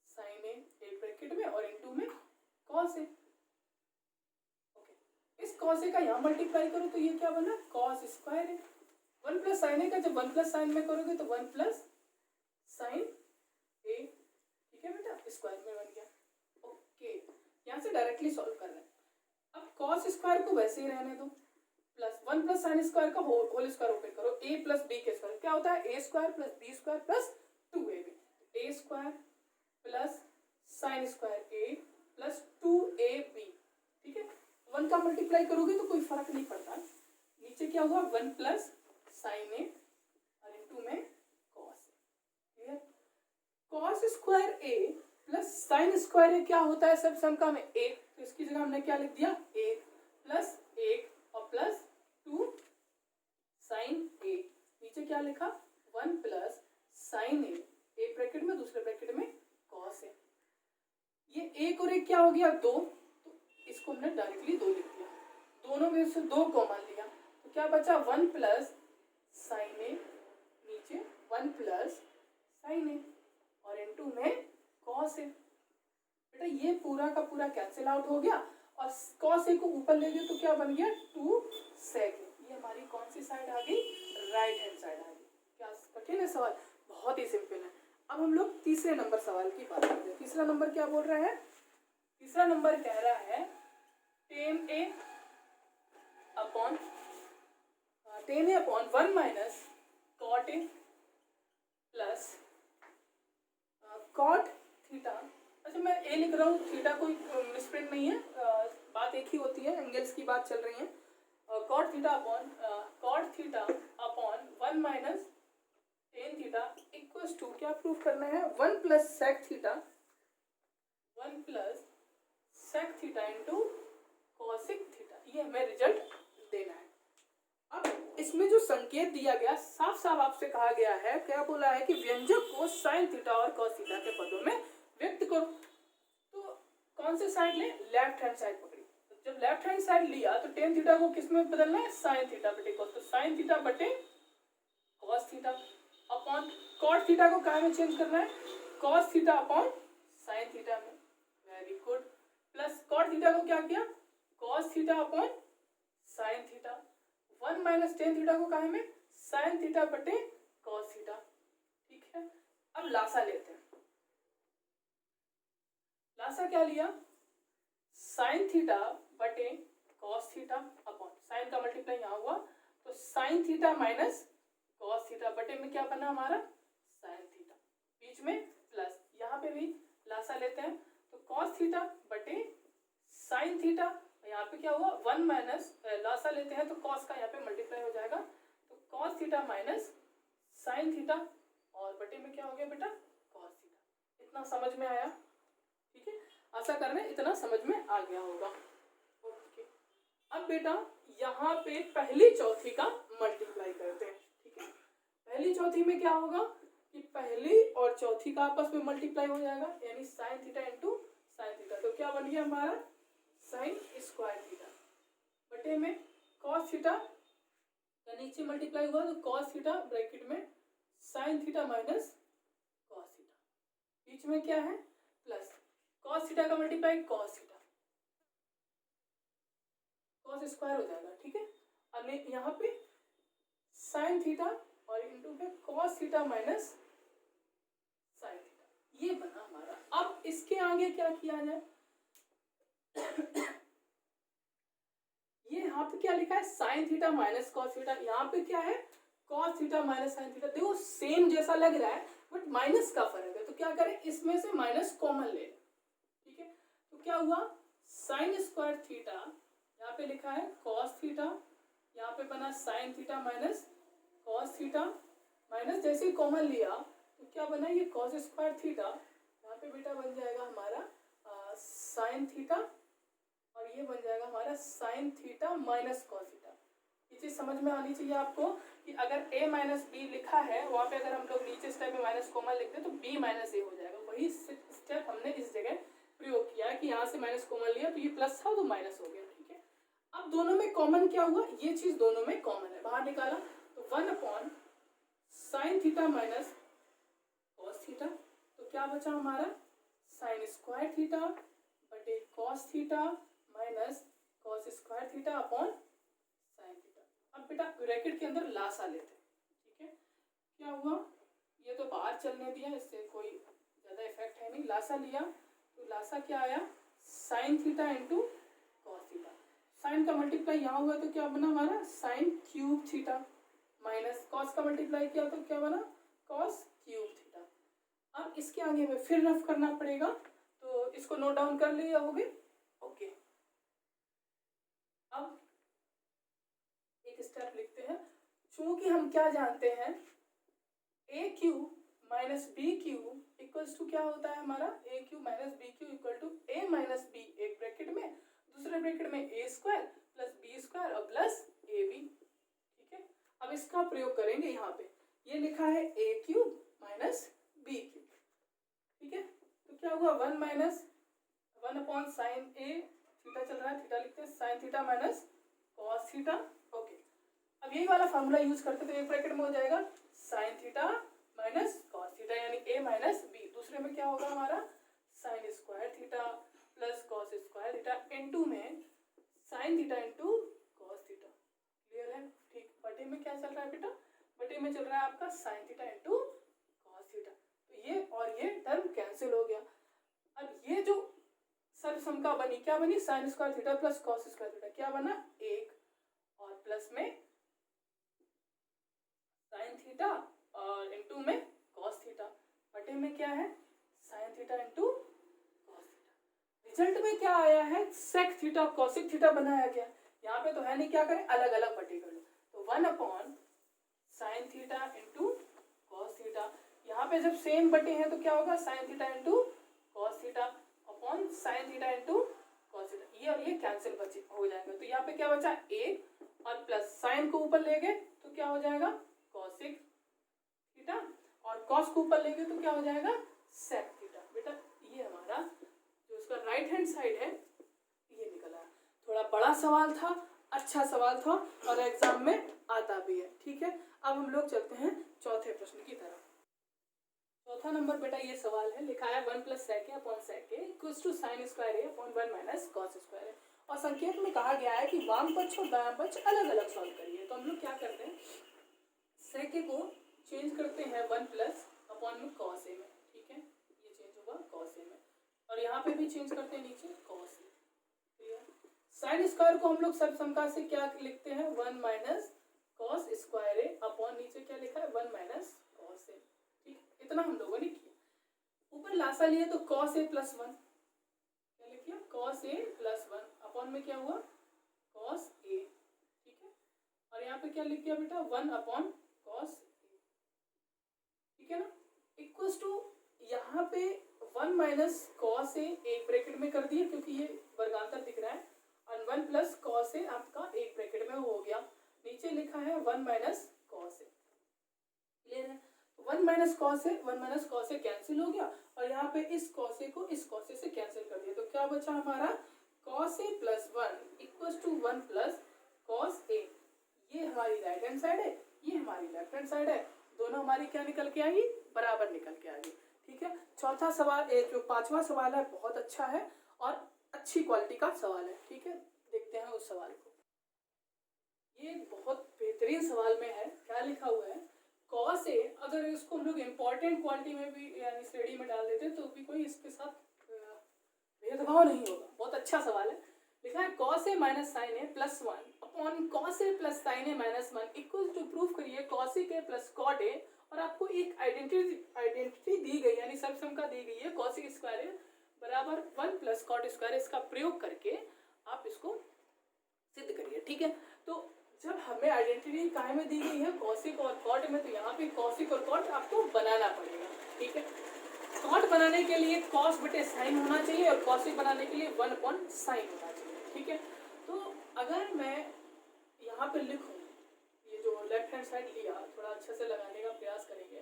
साइन ए एक ब्रैकेट में और इनटू में कॉस ए। इस कॉस ए का यहाँ मल्टीप्लाई करो तो ये क्या बना, कॉस स्क्वायर है। 1 प्लस साइन ए का जब 1 प्लस साइन में करोगे तो 1 प्लस साइन ए। ठीक है बेटा, स्क्वायर में बन गया। ओके, यहाँ से डायरेक्टली सॉल्व कर रहे हैं। अब कॉस स्क्वायर को वैसे ही रहने दो, प्लस 1 प्लस साइन स्क्वायर का होल स्क्वायर ओपन करो, ए प्लस बी के स्क्वायर क्या होता है, A square plus B square plus 2ab। A square plus sine square A plus 2ab। ठीक है, 1 का मल्टीप्लाई करोगे तो कोई फर्क नहीं पड़ता। नीचे क्या हुआ, 1 प्लस साइन ए और इनटू में cos. Clear, cos square A plus sine square A क्या होता है, सब सम का में 1, तो इसकी जगह हमने क्या लिख दिया, 1 प्लस 1 और प्लस 2 साइन ए। नीचे क्या लिखा, 1 प्लस साइन ए, एक ब्रैकेट में दूसरे ब्रैकेट में कॉस ए। ये एक और एक क्या हो गया, 2, तो इसको हमने डायरेक्टली 2 लिख दिया। दोनों में से 2 कॉमन लिया तो क्या बचा, 1 प्लस साइन ए, नीचे 1 प्लस साइन ए और इनटू में कॉस ए। बेटा ये पूरा का पूरा कैंसिल आउट हो गया और कॉस ए को ऊपर ले गए तो क्या बन गया, 2 सेक। ये हमारी कौन सी साइड आ गई, राइट हैंड साइड आ गई। क्या कठिन है सवाल, बहुत ही सिंपल है। अब हम लोग तीसरे नंबर सवाल की बात करते हैं। तीसरा नंबर क्या बोल रहा है, तीसरा नंबर कह रहा है tan A upon 1 minus cot A plus cot theta. अच्छा मैं ए लिख रहा हूँ, थीटा कोई मिसप्रिंट नहीं है, बात एक ही होती है, एंगल्स की बात चल रही है। Cot theta upon 1 minus tan theta equals to क्या प्रूफ करना है, 1 plus sec theta, 1 plus sec theta into cosec theta. ये हमें रिजल्ट देना है। अब इसमें जो संकेत दिया गया, साफ साफ आपसे कहा गया है, क्या बोला है कि व्यंजक को साइन थीटा और कॉस थीटा के पदों में व्यक्त करो। तो कौन से साइड ले, लेफ्ट हैंड साइड पकड़ी। तो जब लेफ्ट हैंड साइड लिया तो टेन थीटा को किस में बदलना है, साइन थीटा बटे कॉस। तो साइन थीटा बटे cos theta upon cot theta को कहाँ में चेंज करना है, cos theta upon sine theta में। Very good. Plus cot theta को क्या किया, cos theta upon sine theta. 1 minus tan theta को कहाँ में, साइन थीटा बटे कॉस थीटा। ठीक है, अब लासा लेते हैं। लासा क्या लिया, साइन थीटा बटे कॉस थीटा अपॉन साइन का मल्टीप्लाई यहाँ हुआ तो sine theta minus cos theta बटे में क्या बना हमारा साइन थीटा, बीच में प्लस, यहाँ पे भी लासा लेते हैं तो कॉस थीटा बटे साइन थीटा, यहाँ पे क्या हुआ 1 माइनस लासा लेते हैं तो कॉस का यहाँ पे मल्टीप्लाई हो जाएगा तो cos theta minus sine theta और बटे में क्या हो गया बेटा कॉस थीटा। इतना समझ में आया, ठीक है, आशा कर रहे हैं इतना समझ में आ गया होगा। ओके, अब बेटा यहाँ पे पहली चौथी का मल्टीप्लाई करते हैं, ठीक है। पहली चौथी में क्या होगा कि पहली और चौथी का आपस में मल्टीप्लाई हो जाएगा यानी sign theta into sine theta, तो क्या बन गया हमारा साइन स्क्वायर थीटा बटे में कॉस थीटा का नीचे मल्टीप्लाई हुआ तो कॉस थीटा ब्रैकेट में sine theta minus cos theta, बीच में क्या है प्लस, कॉस थीटा का multiply cos theta, cos square हो जाएगा, ठीक है। अब यहाँ पे साइन थीटा और इंटू पे cos theta minus sine theta, ये बना हमारा। अब इसके आगे क्या किया जाए ये यहाँ पे क्या लिखा है sine theta minus cos theta, यहाँ पे क्या है cos theta minus sine theta, देखो सेम जैसा लग रहा है बट माइनस का फर्क है तो क्या करें इसमें से माइनस कॉमन ले, ठीक है। तो क्या हुआ साइन स्क्वायर थीटा, यहाँ पे लिखा है कॉस थीटा, यहाँ पे बना sign theta minus cos theta minus, जैसे ही कॉमन लिया तो क्या बना ये कॉस स्क्वायर थीटा, यहाँ पे बेटा बन जाएगा हमारा साइन थीटा और ये बन जाएगा हमारा sign theta minus cos theta. ये चीज समझ में आनी चाहिए आपको कि अगर a माइनस बी लिखा है वहाँ पे अगर हम लोग नीचे स्टेप में माइनस कॉमन लिखते हैं तो b माइनस ए हो जाएगा, वही स्टेप हमने इस जगह प्रयोग किया कि यहाँ से माइनस कॉमन लिया तो ये प्लस था तो माइनस हो गया, ठीक है। अब दोनों में कॉमन क्या हुआ, ये चीज दोनों में कॉमन है, बाहर निकाला तो 1 upon sine theta minus cos theta, तो क्या बचा हमारा साइन स्क्वायर थीटा बटे cos theta minus cos square theta upon sine theta. अब बेटा ब्रैकेट के अंदर लासा लेते हैं, ठीक है। क्या हुआ ये तो बाहर चलने दिया, इससे कोई ज्यादा इफेक्ट है नहीं, लासा लिया तो लासा क्या आया sine theta into cos theta, sine का मल्टीप्लाई यहाँ हुआ तो क्या बना हमारा sine cube theta minus cos का मल्टीप्लाई किया तो क्या बना कॉस क्यूब थीटा। अब इसके आगे में फिर रफ करना पड़ेगा तो इसको नोट डाउन कर लिया होगे, ओके। अब एक स्टेप लिखते हैं, चूंकि हम क्या जानते हैं A cube minus B cube equals to क्या होता है हमारा A cube minus B cube equal to A minus B, एक ब्रैकेट में दूसरे ब्रैकेट में A square plus B square और प्लस ए बी, ठीक है। अब इसका प्रयोग करेंगे, यहाँ पे ये लिखा है ए क्यूब माइनस बी क्यूब, ठीक है। तो क्या हुआ 1 माइनस 1 अपॉन साइन ए थीटा चल रहा है, थीटा लिखते हैं sign theta minus cos theta, okay. अब यही वाला फॉर्मूला यूज करते तो एक ब्रैकेट में हो जाएगा sine theta minus cos theta यानी ए माइनस बी, दूसरे में क्या होगा हमारा sine square theta plus cos square theta into में sine theta into cos theta, clear है, ठीक। बटे में क्या चल रहा है बेटा, बटे में चल रहा है आपका sign theta into cos theta, तो ये और ये टर्म कैंसिल हो गया। अब ये जो सर्वसमता बनी क्या बनी sign square theta plus cos square theta, क्या बना 1 और प्लस में साइन थीटा और इनटू में कॉस थीटा, बटे में क्या है sine theta into cos theta. Result में क्या आया है सेक थीटा कॉसिक थीटा बनाया गया, यहाँ पे तो है नहीं, क्या करें अलग अलग बटे कर लो तो 1 upon sine theta into cos theta, यहाँ पे जब सेम बटे हैं तो क्या होगा sign theta into cos theta upon sine theta into cos theta, ये और ये कैंसिल बचे हो जाएगा तो यहाँ पे क्या बचा ए और प्लस साइन को ऊपर ले गए तो क्या हो जाएगा कॉसिक थीटा और कॉस को ऊपर लेंगे तो क्या हो जाएगा सेक थीटा। बेटा ये हमारा जो उसका राइट हैंड साइड है ये निकला है, थोड़ा बड़ा सवाल था, अच्छा सवाल था और एग्जाम में आता भी है, ठीक है। अब हम लोग चलते हैं चौथे प्रश्न की तरफ। चौथा नंबर बेटा ये सवाल है, लिखा है 1 plus sec A upon sec A equals to sine square A upon 1 minus cos square A, और संकेत में कहा गया है कि वाम पक्ष और दायां पक्ष अलग अलग सॉल्व करिए। तो हम लोग क्या करते हैं सेक ए को चेंज करते हैं 1 प्लस अपॉन में कॉस ए में, ठीक है, ये चेंज होगा कॉस ए में, और यहाँ पे भी चेंज करते हैं नीचे कॉस ए। साइन स्क्वायर को हम लोग सर्वसमका से क्या लिखते हैं 1 minus cos square A upon नीचे क्या लिखा है 1 माइनस कॉस ए। ठीक, इतना हम लोगों ने किया। ऊपर लासा लिए तो कॉस ए प्लस 1, क्या लिखिए कॉस ए प्लस 1 अपॉन में क्या हुआ कॉस ए। ठीक है, और यहाँ पे क्या लिख दिया बेटा 1 अपॉन कॉस ए। ठीक है ना, इक्वल्स टू यहाँ पे 1 माइनस कॉस ए एक ब्रैकेट में कर दिया क्योंकि ये वर्गांतर दिख रहा है, और 1 प्लस कॉस ए आपका एक ब्रैकेट में हो गया। नीचे लिखा है 1 माइनस कॉस ए। क्लियर है, 1 माइनस कॉस ए कैंसिल हो गया, और यहाँ पे इस कॉस ए को इस कॉस ए से कैंसिल कर दिया, तो क्या बचा हमारा cos A plus 1 equals to 1 plus cos A. ये हमारी राइट हैंड साइड है, ये हमारी लेफ्ट हैंड साइड है, दोनों हमारी क्या निकल के आएगी बराबर निकल के आएगी। ठीक है, चौथा सवाल जो पांचवा सवाल है बहुत अच्छा है और अच्छी क्वालिटी का सवाल है। ठीक है, देखते हैं उस सवाल को। ये बहुत बेहतरीन सवाल में है, क्या लिखा हुआ है कॉस ए, अगर इसको हम लोग इम्पोर्टेंट क्वालिटी में भी यानी श्रेणी में डाल देते तो भी कोई इसके साथ भेदभाव नहीं होगा। बहुत अच्छा सवाल है, लिखा है cos A minus sine A plus 1 upon cos A plus sine A minus 1 equal to proof करिए cos A plus cot A, और आपको एक आइडेंटिटी दी गई यानी सर्वसमका दी गई है कॉस ए स्क्वायर ए बराबर 1 प्लस कॉट स्क्वायर। इसका प्रयोग करके आप इसको सिद्ध करिए। ठीक है, तो जब हमें आइडेंटिटी काहे में दी गई है कॉसिक और कॉट में, तो यहाँ पे कॉसिक और कॉट आपको बनाना पड़ेगा। ठीक है, कॉट बनाने के लिए कॉस बटे साइन होना चाहिए और कॉसिक बनाने के लिए 1 अपॉन साइन होना चाहिए। ठीक है, तो अगर मैं यहाँ पे लिखूँ, ये जो लेफ्ट हैंड साइड लिया थोड़ा अच्छे से लगाने का प्रयास करेंगे,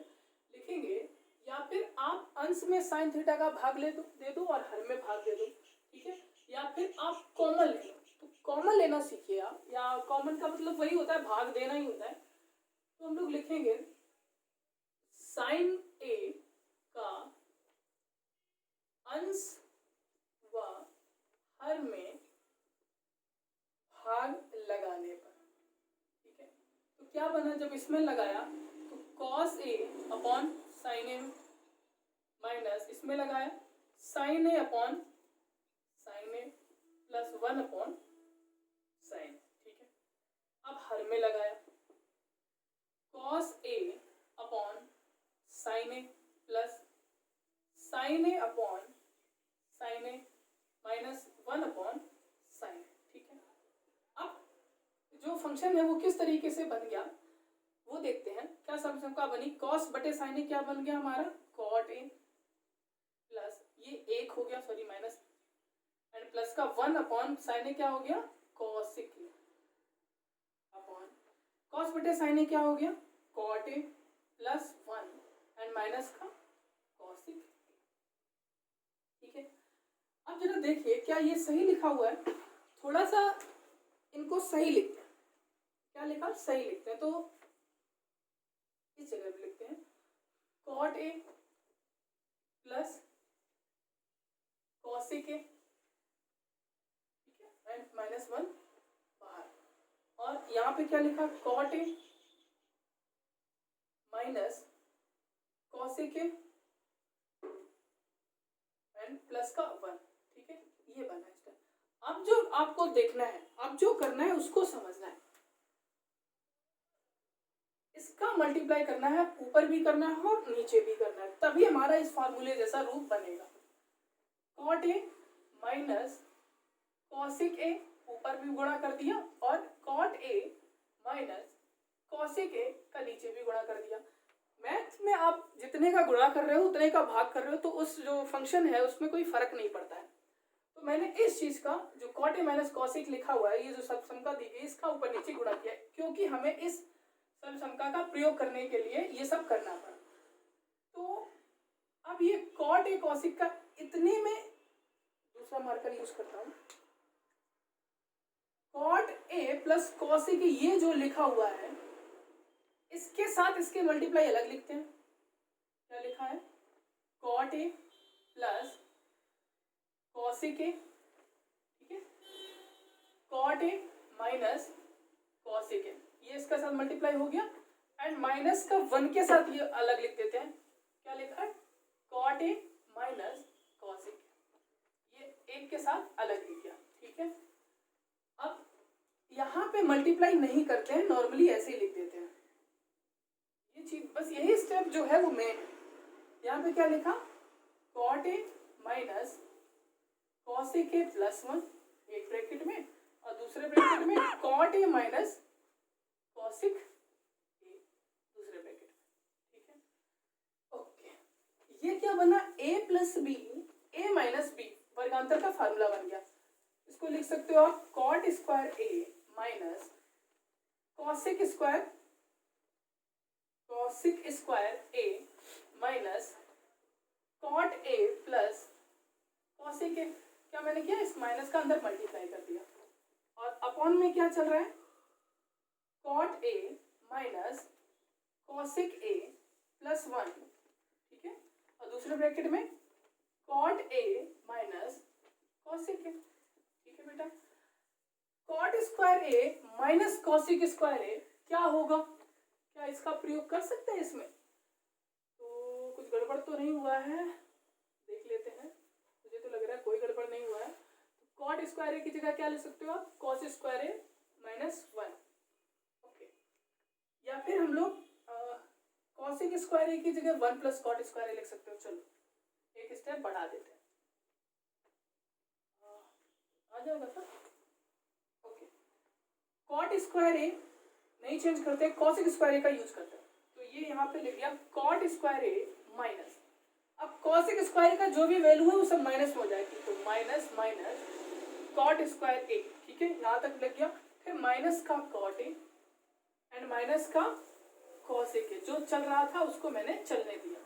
लिखेंगे या फिर आप अंश में साइन थीटा का भाग दे दो और हर में भाग दे दो। ठीक है, या फिर आप कॉमन ले लो, तो कॉमन लेना सीखिए आप, या कॉमन का मतलब वही होता है भाग देना ही होता है। तो हम लोग लिखेंगे साइन ए का अंश व हर में भाग लगाने पर। ठीक है, तो क्या बना जब इसमें लगाया तो cos A upon sine A minus इसमें लगाया sign A upon sine A plus 1 upon sign. ठीक है, अब हर में लगाया cos A upon sine A plus sine A upon sine A minus 1 upon sign. ठीक है, अब जो फंक्शन है वो किस तरीके से बन गया वो देखते हैं। क्या सर्वसमका बनी कॉस बटे साइन ए, क्या बन गया हमारा कॉट ए प्लस ये एक हो गया सॉरी माइनस एंड प्लस का 1 अपॉन साइन ए क्या हो गया कॉसिक ए अपॉन कॉस बटे साइन ए क्या हो गया cot A plus 1 and minus का कॉसिक ए। ठीक है, अब जरा देखिए क्या ये सही लिखा हुआ है, थोड़ा सा इनको सही लिखते हैं। क्या लिखा सही लिखते हैं, तो इस जगह पे लिखते हैं cot A plus cosec A, ठीक है, एंड माइनस 1 बाहर, और यहाँ पे क्या लिखा cot A minus cosec A and plus का 1। ठीक है, ये बना इसका। अब जो आपको देखना है, अब जो करना है उसको समझना है, इसका मल्टीप्लाई करना है, ऊपर भी करना है और नीचे भी करना है, तभी हमारा इस फॉर्मूले जैसा रूप बनेगा। कॉट ए माइनस कॉसिक ए ऊपर भी गुणा कर दिया और कॉट ए माइनस कॉसिक ए का नीचे भी गुणा कर दिया। मैथ में आप जितने का गुणा कर रहे हो उतने का भाग कर रहे हो, तो उस जो फंक्शन है उसमें कोई फर्क नहीं पड़ता है। तो मैंने इस चीज का जो कॉट ए माइनस कॉसिक लिखा हुआ है, ये जो सर्वसमका दी गई इसका ऊपर नीचे गुणा किया है, क्योंकि हमें इस सर्वसमका का प्रयोग करने के लिए ये सब करना पड़ा। तो अब ये कॉट ए कॉसिक का इतने में दूसरा मार्कर यूज करता हूं, कॉट ए प्लस कॉसिक ये जो लिखा हुआ है इसके साथ इसके मल्टीप्लाई अलग लिखते हैं। क्या लिखा है cot A plus cosec A, ठीक है, कॉट ए माइनस कॉसिक ए, ये इसका साथ मल्टीप्लाई हो गया एंड माइनस का 1 के साथ ये अलग लिख देते हैं। क्या लिखा है कॉट ए माइनस कॉसिक। के साथ अलग लिख दिया, ठीक है। अब यहाँ पे मल्टीप्लाई नहीं करते हैं, नॉर्मली ऐसे ही लिख देते हैं। ये चीज बस यही स्टेप जो है वो मेन है। यहाँ पे क्या लिखा, cot A minus cosec A plus 1 एक ब्रैकेट में, और दूसरे ब्रैकेट में cot A minus cosec A दूसरे ब्रैकेट में, ठीक है। ओके, ये क्या बना, a plus B, a minus B, वर्गांतर का फार्मूला बन गया। इसको लिख सकते हो आप cot square A minus cosec square A minus cot A plus cosec A. क्या मैंने किया, इस माइनस का अंदर मल्टीप्लाई कर दिया, और अपॉन में क्या चल रहा है, cot A minus cosec A plus 1, ठीक है, और दूसरे ब्रैकेट में cot A minus cosec A, ठीक है बेटा। Cot square A minus cosec square A क्या होगा, क्या इसका प्रयोग कर सकते हैं इसमें, तो कुछ गड़बड़ तो नहीं हुआ है, देख लेते हैं। मुझे तो लग रहा है कोई गड़बड़ नहीं हुआ है। तो कॉट स्क्वायर ए की जगह क्या ले सकते हो आप, cos square A minus 1, okay. या फिर हम लोग कॉसिक स्क्वायर ए की जगह 1 प्लस कॉट स्क्वायर ए लिख सकते हो। चलो एक स्टेप बढ़ा देते हैं, आ जाएगा सर, ओके। कॉट स्क्वायर ए नहीं चेंज करते, कॉसिक स्क्वायर ए का यूज करते हैं। तो ये यहाँ पे लिख दिया कॉट स्क्वायर ए माइनस, अब कॉसिक स्क्वायर का जो भी वैल्यू है वो सब माइनस में हो जाएगी, तो minus minus cot square A, ठीक है, यहाँ तक लग गया। फिर माइनस का कॉट ए एंड माइनस का कॉसिक ए, जो चल रहा था उसको मैंने चलने दिया,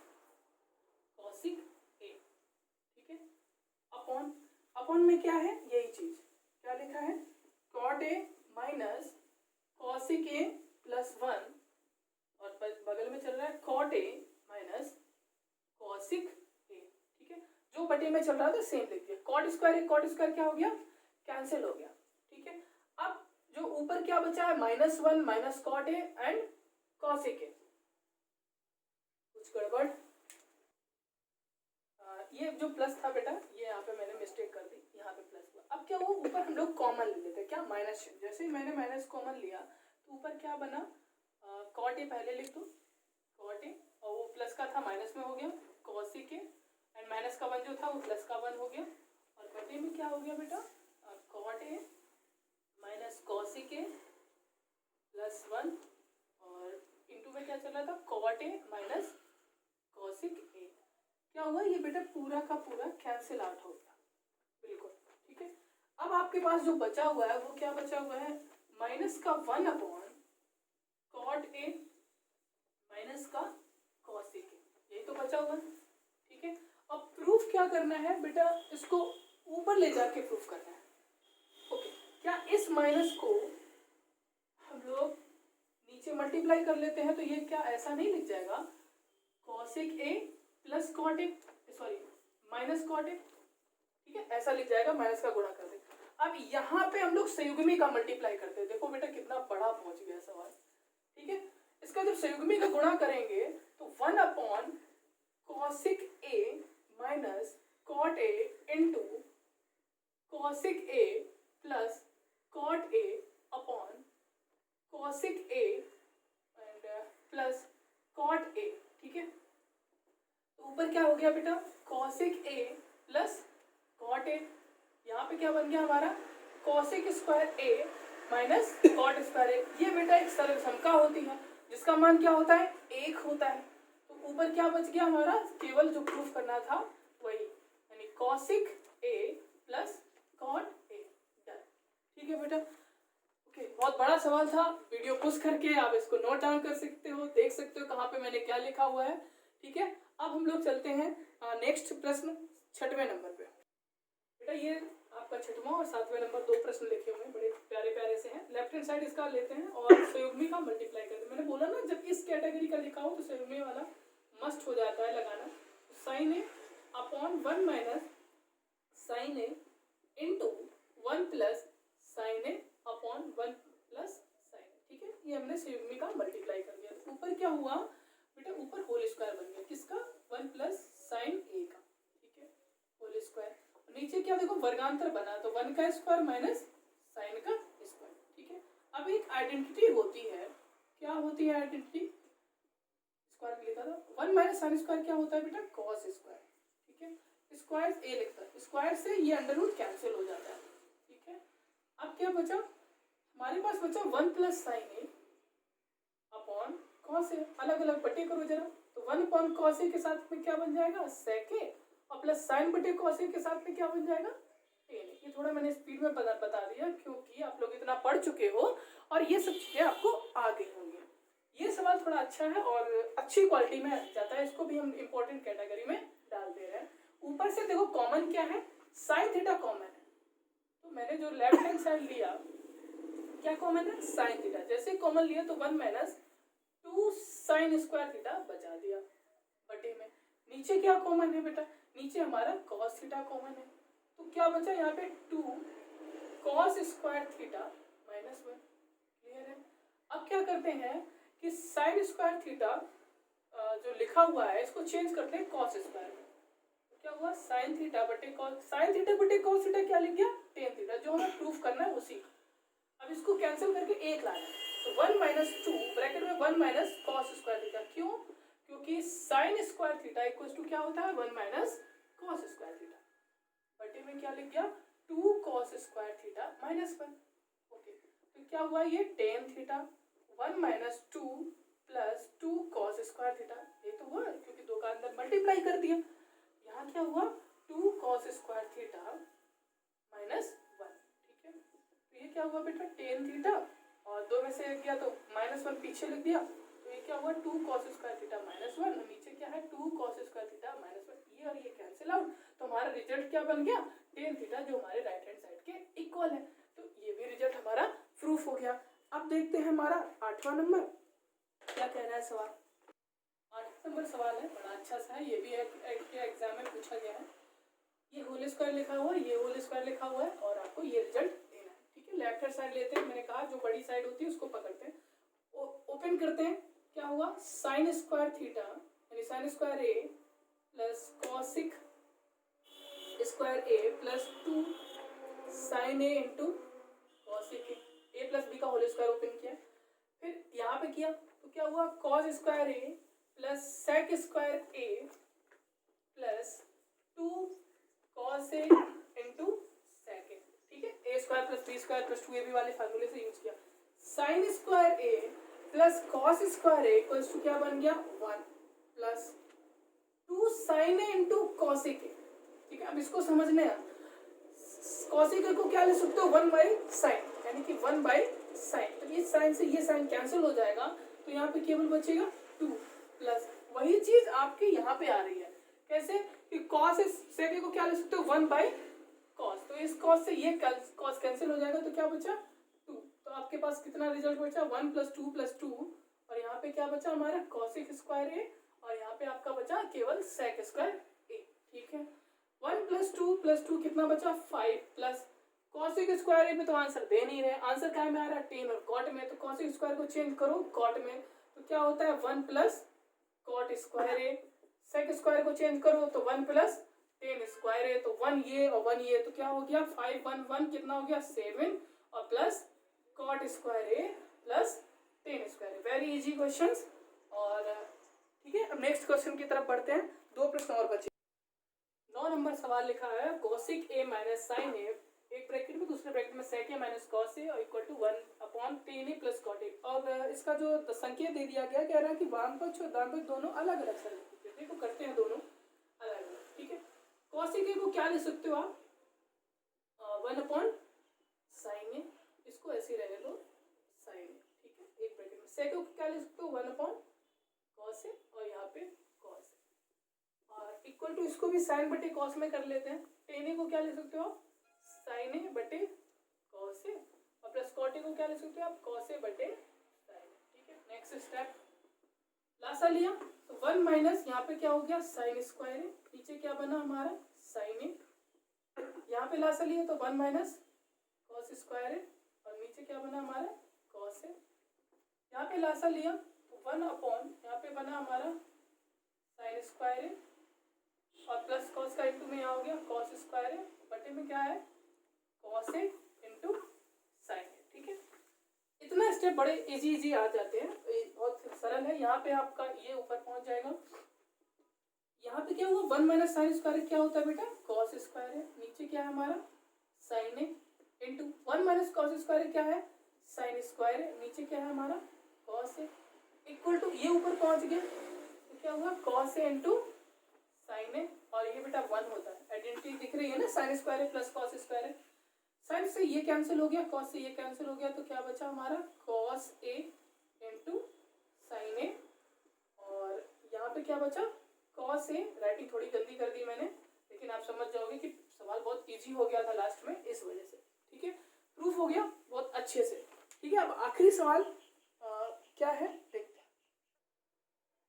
कॉसिक ए, ठीक है। अपॉन, अपॉन में क्या है, यही चीज क्या लिखा है, cot A minus cosec A plus 1, और बगल में चल रहा है cot A minus cosec A, ठीक है। जो बटे में चल रहा था सेम लिख दिया। कॉट स्क्वायर क्या हो गया, कैंसिल हो गया, ठीक है। अब जो ऊपर क्या बचा है, -1 minus cot A and cosec A, कुछ गड़बड़, ये जो प्लस था बेटा, ये यहाँ पे मैंने मिस्टेक कर दी, यहाँ पे प्लस हुआ। अब क्या हुआ, ऊपर हम लोग कॉमन ले लेते हैं, क्या माइनस, जैसे ही मैंने माइनस कॉमन लिया तो ऊपर क्या बना, कॉट ए पहले लिख दो, कॉट ए, और वो प्लस का था माइनस में हो गया, कॉसिक ए, एंड माइनस का 1 जो था वो प्लस का 1 हो गया, और बटे में क्या हो गया बेटा, cot A minus cosec A plus 1, और इंटू में क्या चल रहा था, cot A minus cosec A. क्या हुआ, ये बेटा पूरा का पूरा कैंसिल आउट हो गया, बिल्कुल, ठीक है। अब आपके पास जो बचा हुआ है वो क्या बचा हुआ है, माइनस का 1 अपॉन कॉट ए माइनस का कॉसिक ए, यही तो बचा हुआ है, ठीक है। अब प्रूफ क्या करना है बेटा, इसको ऊपर ले जाके प्रूफ करना है, ओके। क्या इस माइनस को हम लोग नीचे मल्टीप्लाई कर लेते हैं, तो ये क्या ऐसा नहीं लिख जाएगा, cosec A plus cot A, sorry minus cot A, ठीक है, ऐसा लिख जाएगा, माइनस का गुणा कर दे। अब यहाँ पे हम लोग संयुग्मी का मल्टीप्लाई करते हैं, देखो बेटा कितना बड़ा पहुंच गया सवाल, ठीक है। इसका जब संयुग्मी का गुणा करेंगे तो 1 upon cosec A minus cot A into cosec A plus cot A upon cosec A and plus cot A, ठीक है। तो ऊपर क्या हो गया बेटा, cosec A plus cot A, यहाँ पे क्या बन गया हमारा, cosec square A minus cot square A. ये बेटा एक सर्वसमता होती है जिसका मान क्या होता है, 1 होता है। तो ऊपर क्या बच गया हमारा, केवल जो प्रूफ करना था वही, यानी cosec A plus cot A, ठीक है बेटा, ओके। बहुत बड़ा सवाल था, वीडियो पुश करके आप इसको नोट डाउन कर सकते हो, देख सकते हो कहाँ पे मैंने क्या लिखा हुआ है, ठीक है। अब हम लोग चलते हैं नेक्स्ट प्रश्न 6वें नंबर पे। बेटा ये आपका 6वां और 7वें नंबर 2 प्रश्न लिखे हुए हैं, बड़े प्यारे प्यारे से हैं। लेफ्ट हैंड साइड इसका लेते हैं और संयुग्मी का मल्टीप्लाई करते हैं। मैंने बोला ना जब इस कैटेगरी का लिखा हो तो संयुग्मी वाला मस्ट हो जाता है लगाना। Sign A upon 1 minus sine A into 1 plus sine A upon 1 plus sine ए, ठीक है। ये हमने संयुग्मी का मल्टीप्लाई कर दिया। तो ऊपर क्या हुआ बेटा, ऊपर होल स्क्वायर बन गया, किसका, 1 प्लस साइन ए का, ठीक है, होल स्क्वायर। नीचे क्या देखो वर्गांतर बना, तो 1 का स्क्वायर माइनस साइन का स्क्वायर, ठीक है। अब एक आइडेंटिटी होती है, क्या होती है आइडेंटिटी, स्क्वायर लिखा था, 1 माइनस साइन स्क्वायर क्या होता है बेटा, कॉस स्क्वायर, ठीक है। स्क्वायर ए लिखता है, स्क्वायर से ये अंडर रूट कैंसिल हो जाता है, ठीक है। अब क्या बचा, हमारे पास बचा 1 प्लस साइन ए अपॉन कॉस ए, अलग अलग बटे करो जरा, तो 1 अपॉन कॉस ए के साथ में क्या बन जाएगा, सेक ए, और प्लस साइन बटे कॉस ए के साथ में क्या बन जाएगा, टेन। ये थोड़ा मैंने स्पीड में बता दिया क्योंकि आप लोग इतना पढ़ चुके हो और ये सब चीजें आपको आ गई होंगी। ये सवाल थोड़ा अच्छा है और अच्छी क्वालिटी में जाता है, इसको भी हम इंपॉर्टेंट कैटेगरी में डाल दे रहे हैं। ऊपर से देखो कॉमन क्या है, साइन थीटा कॉमन है, तो मैंने जो लेफ्ट हैंड साइड लिया क्या कॉमन है, साइन थीटा। जैसे कॉमन लिया तो 1 माइनस 2 साइन स्क्वायर थीटा बचा दिया बटे में। नीचे क्या कॉमन है बेटा, नीचे हमारा कॉस थीटा कॉमन है, तो क्या बचा यहाँ पे 2 cos square theta minus 1। Clear है। अब क्या करते हैं कि साइन स्क्वायर थीटा जो लिखा हुआ है इसको चेंज करते हैं कॉस स्क्वायर में, तो क्या हुआ साइन थीटा बटे कॉस, साइन थीटा बटे कॉस थीटा क्या लिख गया, टेन थीटा, जो हमें प्रूफ करना है उसी। अब इसको कैंसिल करके एक लाना है, तो 1 माइनस 2 ब्रैकेट में 1 माइनस कॉस स्क्वायर थीटा, क्यों, क्योंकि sine square theta equal to क्या होता है 1 माइनस कॉस स्क्वायर थीटा, बटे में क्या लिख गया 2 cos square theta minus 1। Okay, तो क्या हुआ ये tan theta 1 minus 2 plus 2 cos square theta, ये तो हुआ क्योंकि दो का अंदर मल्टीप्लाई कर दिया। यहाँ क्या हुआ 2 कॉस स्क्वायर थीटा माइनस 1, ठीक है। तो ये क्या हुआ बेटा टेन थीटा, और दो में से एक गया तो माइनस 1 पीछे लिख दिया, तो ये क्या हुआ 2 कॉस स्क्वायर थीटा माइनस 1, नीचे क्या है 2 कॉस स्क्वायर थीटा माइनस 1, ये और ये कैंसिल आउट, तो हमारा रिजल्ट क्या बन गया टेन थीटा, जो हमारे राइट हैंड साइड के इक्वल है। तो ये भी रिजल्ट हमारा प्रूफ हो गया। अब देखते हैं हमारा 8वां नंबर क्या कह रहा है सवाल। 8वां नंबर सवाल है, बड़ा अच्छा सा है, ये भी एग्जाम में पूछा गया है। ये होल स्क्वायर लिखा हुआ है, ये होल स्क्वायर लिखा हुआ है, और आपको ये रिजल्ट देना है, ठीक है। लेफ्ट हैंड साइड लेते हैं, मैंने कहा जो बड़ी साइड होती है उसको पकड़ते हैं, ओपन करते हैं, क्या हुआ साइन स्क्वायर थीटा यानी sine square A plus cosec square A plus 2 sine A into cosec A plus B का होल स्क्वायर ओपन किया, फिर यहाँ पे किया तो क्या हुआ cos square A plus sec square A plus 2 cos A into sec A, ठीक है। A square plus B square plus 2ab वाले फार्मूले से यूज किया। Sine square A plus cos square A equals to क्या बन गया 1 plus 2 sine A into cosec A, ठीक है। अब इसको समझने हैं, कॉसिक ए को क्या ले सकते हो 1 बाई साइन, यानी कि 1 बाई साइन, तो ये साइन से ये साइन कैंसिल हो जाएगा, तो यहाँ पे केवल बचेगा 2 प्लस वही चीज आपके यहाँ पे आ रही है, कैसे कि कॉस सेक ए को क्या ले सकते हो 1 बाई कॉस, तो इस कॉस से ये कॉस कैंसिल हो जाएगा, तो क्या बचा 2, तो आपके पास कितना रिजल्ट बचा 1 प्लस 2 प्लस 2, और यहाँ पे क्या बचा हमारा कॉसिक स्क्वायर ए, और यहाँ पे आपका बचा केवल सेक स्क्वायर ए, ठीक है। 1 प्लस 2 कितना बचा 5 प्लस कॉसिक स्क्वायर ए में तो आंसर दे नहीं रहे, आंसर क्या में आ रहा है टेन और कॉट में, तो कॉसिक स्क्वायर को चेंज करो कॉट में, तो क्या होता है 1 प्लस कॉट स्क्वायर ए, सेक स्क्वायर को चेंज करो तो 1 प्लस टेन स्क्वायर ए, तो 1 ये और 1 ये, तो क्या हो गया 5 1 1 कितना हो गया 7, और plus cot square A plus tan square A. Very easy questions, और ठीक है। अब नेक्स्ट क्वेश्चन की तरफ बढ़ते हैं, दो प्रश्न और बचे। 9 नंबर सवाल लिखा है कॉसिक ए माइनस साइन ए, एक ब्रैकेट में दूसरे ब्रैकेट में सेक ए माइनस कॉस ए और equal to 1 upon tan A plus cot A, और इसका जो संकेत दे दिया गया कह रहा है कि वाम पक्ष और दाम पक्ष दोनों अलग अलग संकेत, देखो करते हैं दोनों अलग अलग, ठीक है। कॉसिक ए को क्या ले सकते हो आप 1 अपॉन साइन ए, इसको ऐसे रहने दो साइन ए, ठीक है, एक ब्रैकेट में। सेक ए को क्या ले सकते हो 1 अपॉन कॉस ए, और यहाँ पे कॉस ए, और इक्वल टू इसको भी साइन बटे कॉस में कर लेते हैं। टेन ए को क्या ले सकते हो आप साइन ए बटे कॉस ए, और प्लस कॉट ए को क्या ले सकते हो आप कॉस ए बटे साइन ए, ठीक है। नेक्स्ट स्टेप लासा लिया तो 1 माइनस यहाँ पे क्या हो गया साइन स्क्वायर ए, नीचे क्या बना हमारा साइन ए, यहाँ पे लासा लिया तो 1 माइनस कॉस स्क्वायर ए, और नीचे क्या बना हमारा कॉस ए, यहाँ पे लासा लिया तो 1 अपॉन यहाँ पे बना हमारा साइन स्क्वायर ए और प्लस कॉस का इंटू में यहाँ हो गया कॉस स्क्वायर है बटे में क्या है कॉस ए इंटू साइन ए। ठीक है, इतना स्टेप बड़े इजी आ जाते हैं, बहुत सरल है। यहाँ पे आपका ये ऊपर पहुंच जाएगा, यहाँ पे क्या हुआ 1 माइनस साइन स्क्वायर क्या होता है बेटा कॉस स्क्वायर है, नीचे क्या है हमारा sign A into 1 minus cos square क्या है साइन स्क्वायर है, नीचे क्या है हमारा कॉस ए इक्वल टू ये ऊपर पहुंच गया तो क्या हुआ कॉस ए इंटू साइन ए और ये बेटा 1 होता है। आइडेंटिटी दिख रही है ना, साइन स्क्वायर है प्लस कॉस स्क्वायर है, साइन से ये कैंसिल हो गया कॉस से ये कैंसिल हो गया तो क्या बचा हमारा कॉस ए इंटू साइन ए और यहाँ पे क्या बचा कॉस ए। राइटिंग थोड़ी गंदी कर दी मैंने, लेकिन आप समझ जाओगे कि सवाल बहुत इजी हो गया था लास्ट में इस वजह से। ठीक है, प्रूफ हो गया बहुत अच्छे से। ठीक है, अब आखिरी सवाल क्या है देखते हैं।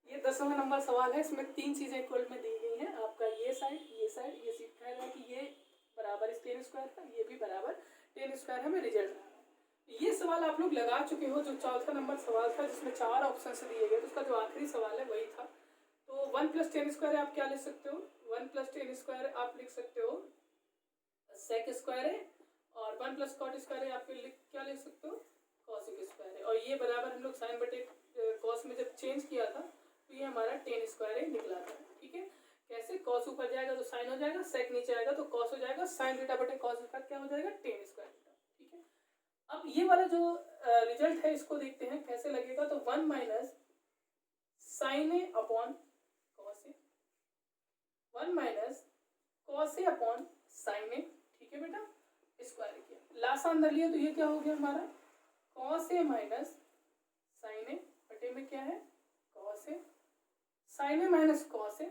ये 10वां नंबर सवाल है, इसमें 3 चीजें इक्वल में दी गई हैं, आपका ये साइड ये कह रहा है कि ये बराबर इस टेन स्क्वायर का, ये भी बराबर टेन स्क्वायर हमें रिजल्ट रहा है। ये सवाल आप लोग लगा चुके हो, जो 4था नंबर सवाल था जिसमें 4 ऑप्शन से दिए गए, तो उसका जो आखिरी सवाल है वही था। तो 1 प्लस टेन स्क्वायर आप क्या लिख सकते हो 1 प्लस टेन स्क्वायर आप लिख सकते हो सेक स्क्वायर है और 1 प्लस कॉट स्क्वायर है आप क्या लिख सकते हो कॉसिक स्क्वायर है, और ये बराबर हम लोग साइन बटे कॉस में जब चेंज किया था तो ये हमारा टेन स्क्वायर है निकला था। ठीक है, कैसे कॉस ऊपर जाएगा तो साइन हो जाएगा, सेक नीचे आएगा तो कॉस हो जाएगा, साइन थीटा बटे कॉस का क्या हो जाएगा टेन स्क्वायर थीटा। ठीक है, अब ये वाला जो रिजल्ट है इसको देखते हैं कैसे लगेगा। तो 1 माइनस साइन ए अपॉन कॉस ए, 1 माइनस कॉस ए अपॉन साइन ए। ठीक है बेटा, स्क्वायर किया, लास्ट अंदर लिया तो ये क्या हो गया हमारा कॉस ए माइनस साइन ए बटे में क्या है cos A, sign A minus cos A,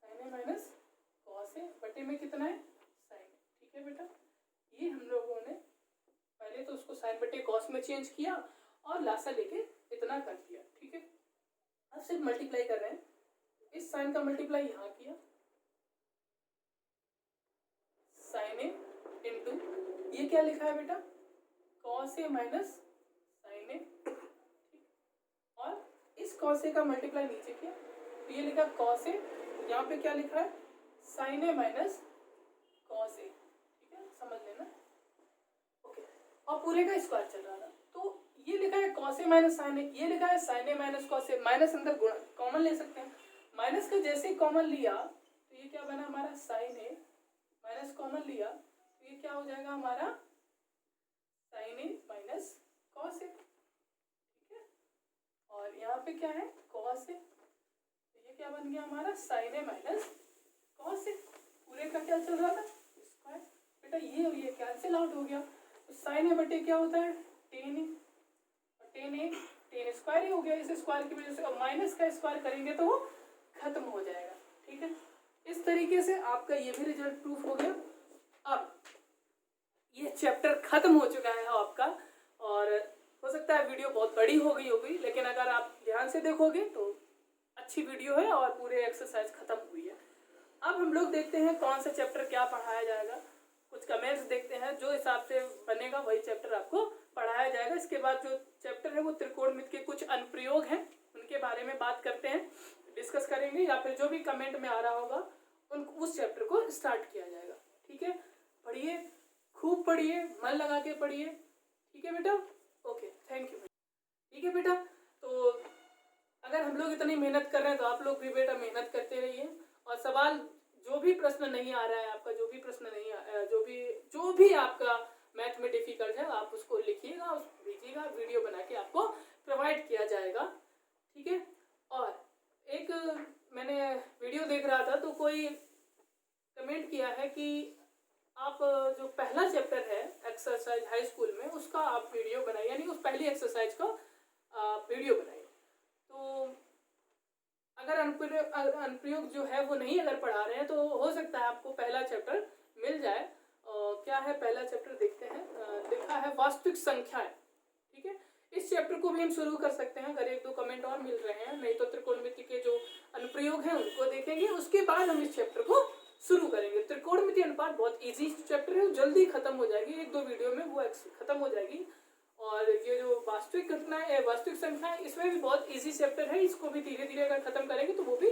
sign A minus cos ए बटे में कितना है साइन ए। ठीक है बेटा, ये हम लोगों ने पहले तो उसको साइन बटे कॉस में चेंज किया और लासा लेके इतना कर दिया। ठीक है, अब सिर्फ मल्टीप्लाई कर रहे हैं, इस साइन का मल्टीप्लाई यहाँ किया साइन ए इंटू ये क्या लिखा है बेटा कॉस ए माइनस साइन ए, और इस कॉस ए का मल्टीप्लाई नीचे किया तो ये लिखा कॉस ए, यहाँ पे क्या लिखा है साइन ए माइनस कॉस ए। ठीक है, समझ लेना। ओके, और पूरे का स्क्वायर चल रहा था तो ये लिखा है कॉस ए माइनस साइन ए, ये लिखा है sign A minus cos A, minus अंदर गुणा कॉमन ले सकते हैं, माइनस का जैसे ही कॉमन लिया तो ये क्या बना हमारा साइन ए माइनस कॉमन लिया तो ये क्या हो जाएगा हमारा साइन ए माइनस कॉस ए। ठीक है, और यहाँ पे क्या है कॉस ए तो ये क्या बन गया हमारा साइन ए माइनस कॉस ए, पूरे का क्या चल रहा था स्क्वायर। बेटा ये और ये कैंसिल आउट हो गया तो साइन ए बटे क्या होता है टेन ए, और टेन ए टेन स्क्वायर ही हो गया, इस स्क्वायर की वजह से अब माइनस का स्क्वायर करेंगे तो वो खत्म हो जाएगा। ठीक है, इस तरीके से आपका ये भी रिजल्ट प्रूफ हो गया। अब ये चैप्टर खत्म हो चुका है आपका, और हो सकता है वीडियो बहुत बड़ी हो गई होगी, लेकिन अगर आप ध्यान से देखोगे तो अच्छी वीडियो है और पूरे एक्सरसाइज खत्म हुई है। अब हम लोग देखते हैं कौन सा चैप्टर क्या पढ़ाया जाएगा, कुछ कमेंट्स देखते हैं, जो हिसाब से बनेगा वही चैप्टर आपको पढ़ाया जाएगा। इसके बाद जो चैप्टर है वो त्रिकोणमिति के कुछ अनुप्रयोग हैं, उनके बारे में बात करते हैं, डिस्कस करेंगे, या फिर जो भी कमेंट में आ रहा होगा उस चैप्टर को स्टार्ट किया जाएगा। ठीक है, पढ़िए, खूब पढ़िए, मन लगा के पढ़िए। ठीक है बेटा, ओके, थैंक यू। ठीक है बेटा, तो अगर हम लोग इतनी मेहनत कर रहे हैं तो आप लोग भी बेटा मेहनत करते रहिए, और सवाल जो भी प्रश्न नहीं आ रहा है आपका, जो भी प्रश्न नहीं जो भी आपका मैथ में डिफिकल्ट है आप उसको लिखिएगा, उसको भेजिएगा, वीडियो बना के आपको प्रोवाइड किया जाएगा। ठीक है, और एक मैंने वीडियो देख रहा था तो कोई कमेंट किया है कि आप जो पहला चैप्टर है एक्सरसाइज हाई स्कूल में उसका आप वीडियो बनाइए, यानी उस पहली एक्सरसाइज का वीडियो बनाइए। तो अगर अनुप्रयोग जो है वो नहीं अगर पढ़ा रहे हैं तो हो सकता है आपको पहला चैप्टर मिल जाए। क्या है पहला चैप्टर देखते हैं, लिखा है वास्तविक संख्याएं। ठीक है, इस चैप्टर को भी हम शुरू कर सकते हैं अगर 1-2 कमेंट और मिल रहे हैं, नहीं तो त्रिकोणमिति के जो अनुप्रयोग हैं उनको देखेंगे, उसके बाद हम इस चैप्टर को शुरू करेंगे। त्रिकोणमिति अनुपात बहुत इजी चैप्टर है, जल्दी खत्म हो जाएगी, 1-2 वीडियो में वो खत्म हो जाएगी। और ये जो वास्तविक घटनाएं वास्तविक संख्याएं, इसमें भी बहुत इजी चैप्टर है, इसको भी धीरे धीरे अगर खत्म करेंगे तो वो भी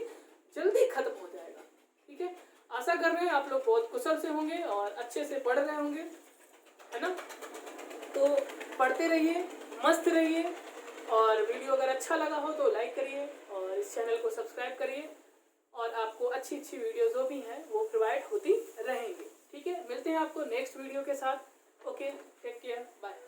जल्दी खत्म हो जाएगा। ठीक है। ठीक है, आशा कर रहे हैं आप लोग बहुत कुशल से होंगे और अच्छे से पढ़ रहे होंगे, है ना। तो पढ़ते रहिए, मस्त रहिए, और वीडियो अगर अच्छा लगा हो तो लाइक करिए और इस चैनल को सब्सक्राइब करिए, और आपको अच्छी अच्छी वीडियो जो भी हैं वो प्रोवाइड होती रहेंगी। ठीक है, मिलते हैं आपको नेक्स्ट वीडियो के साथ। Okay, take care, bye.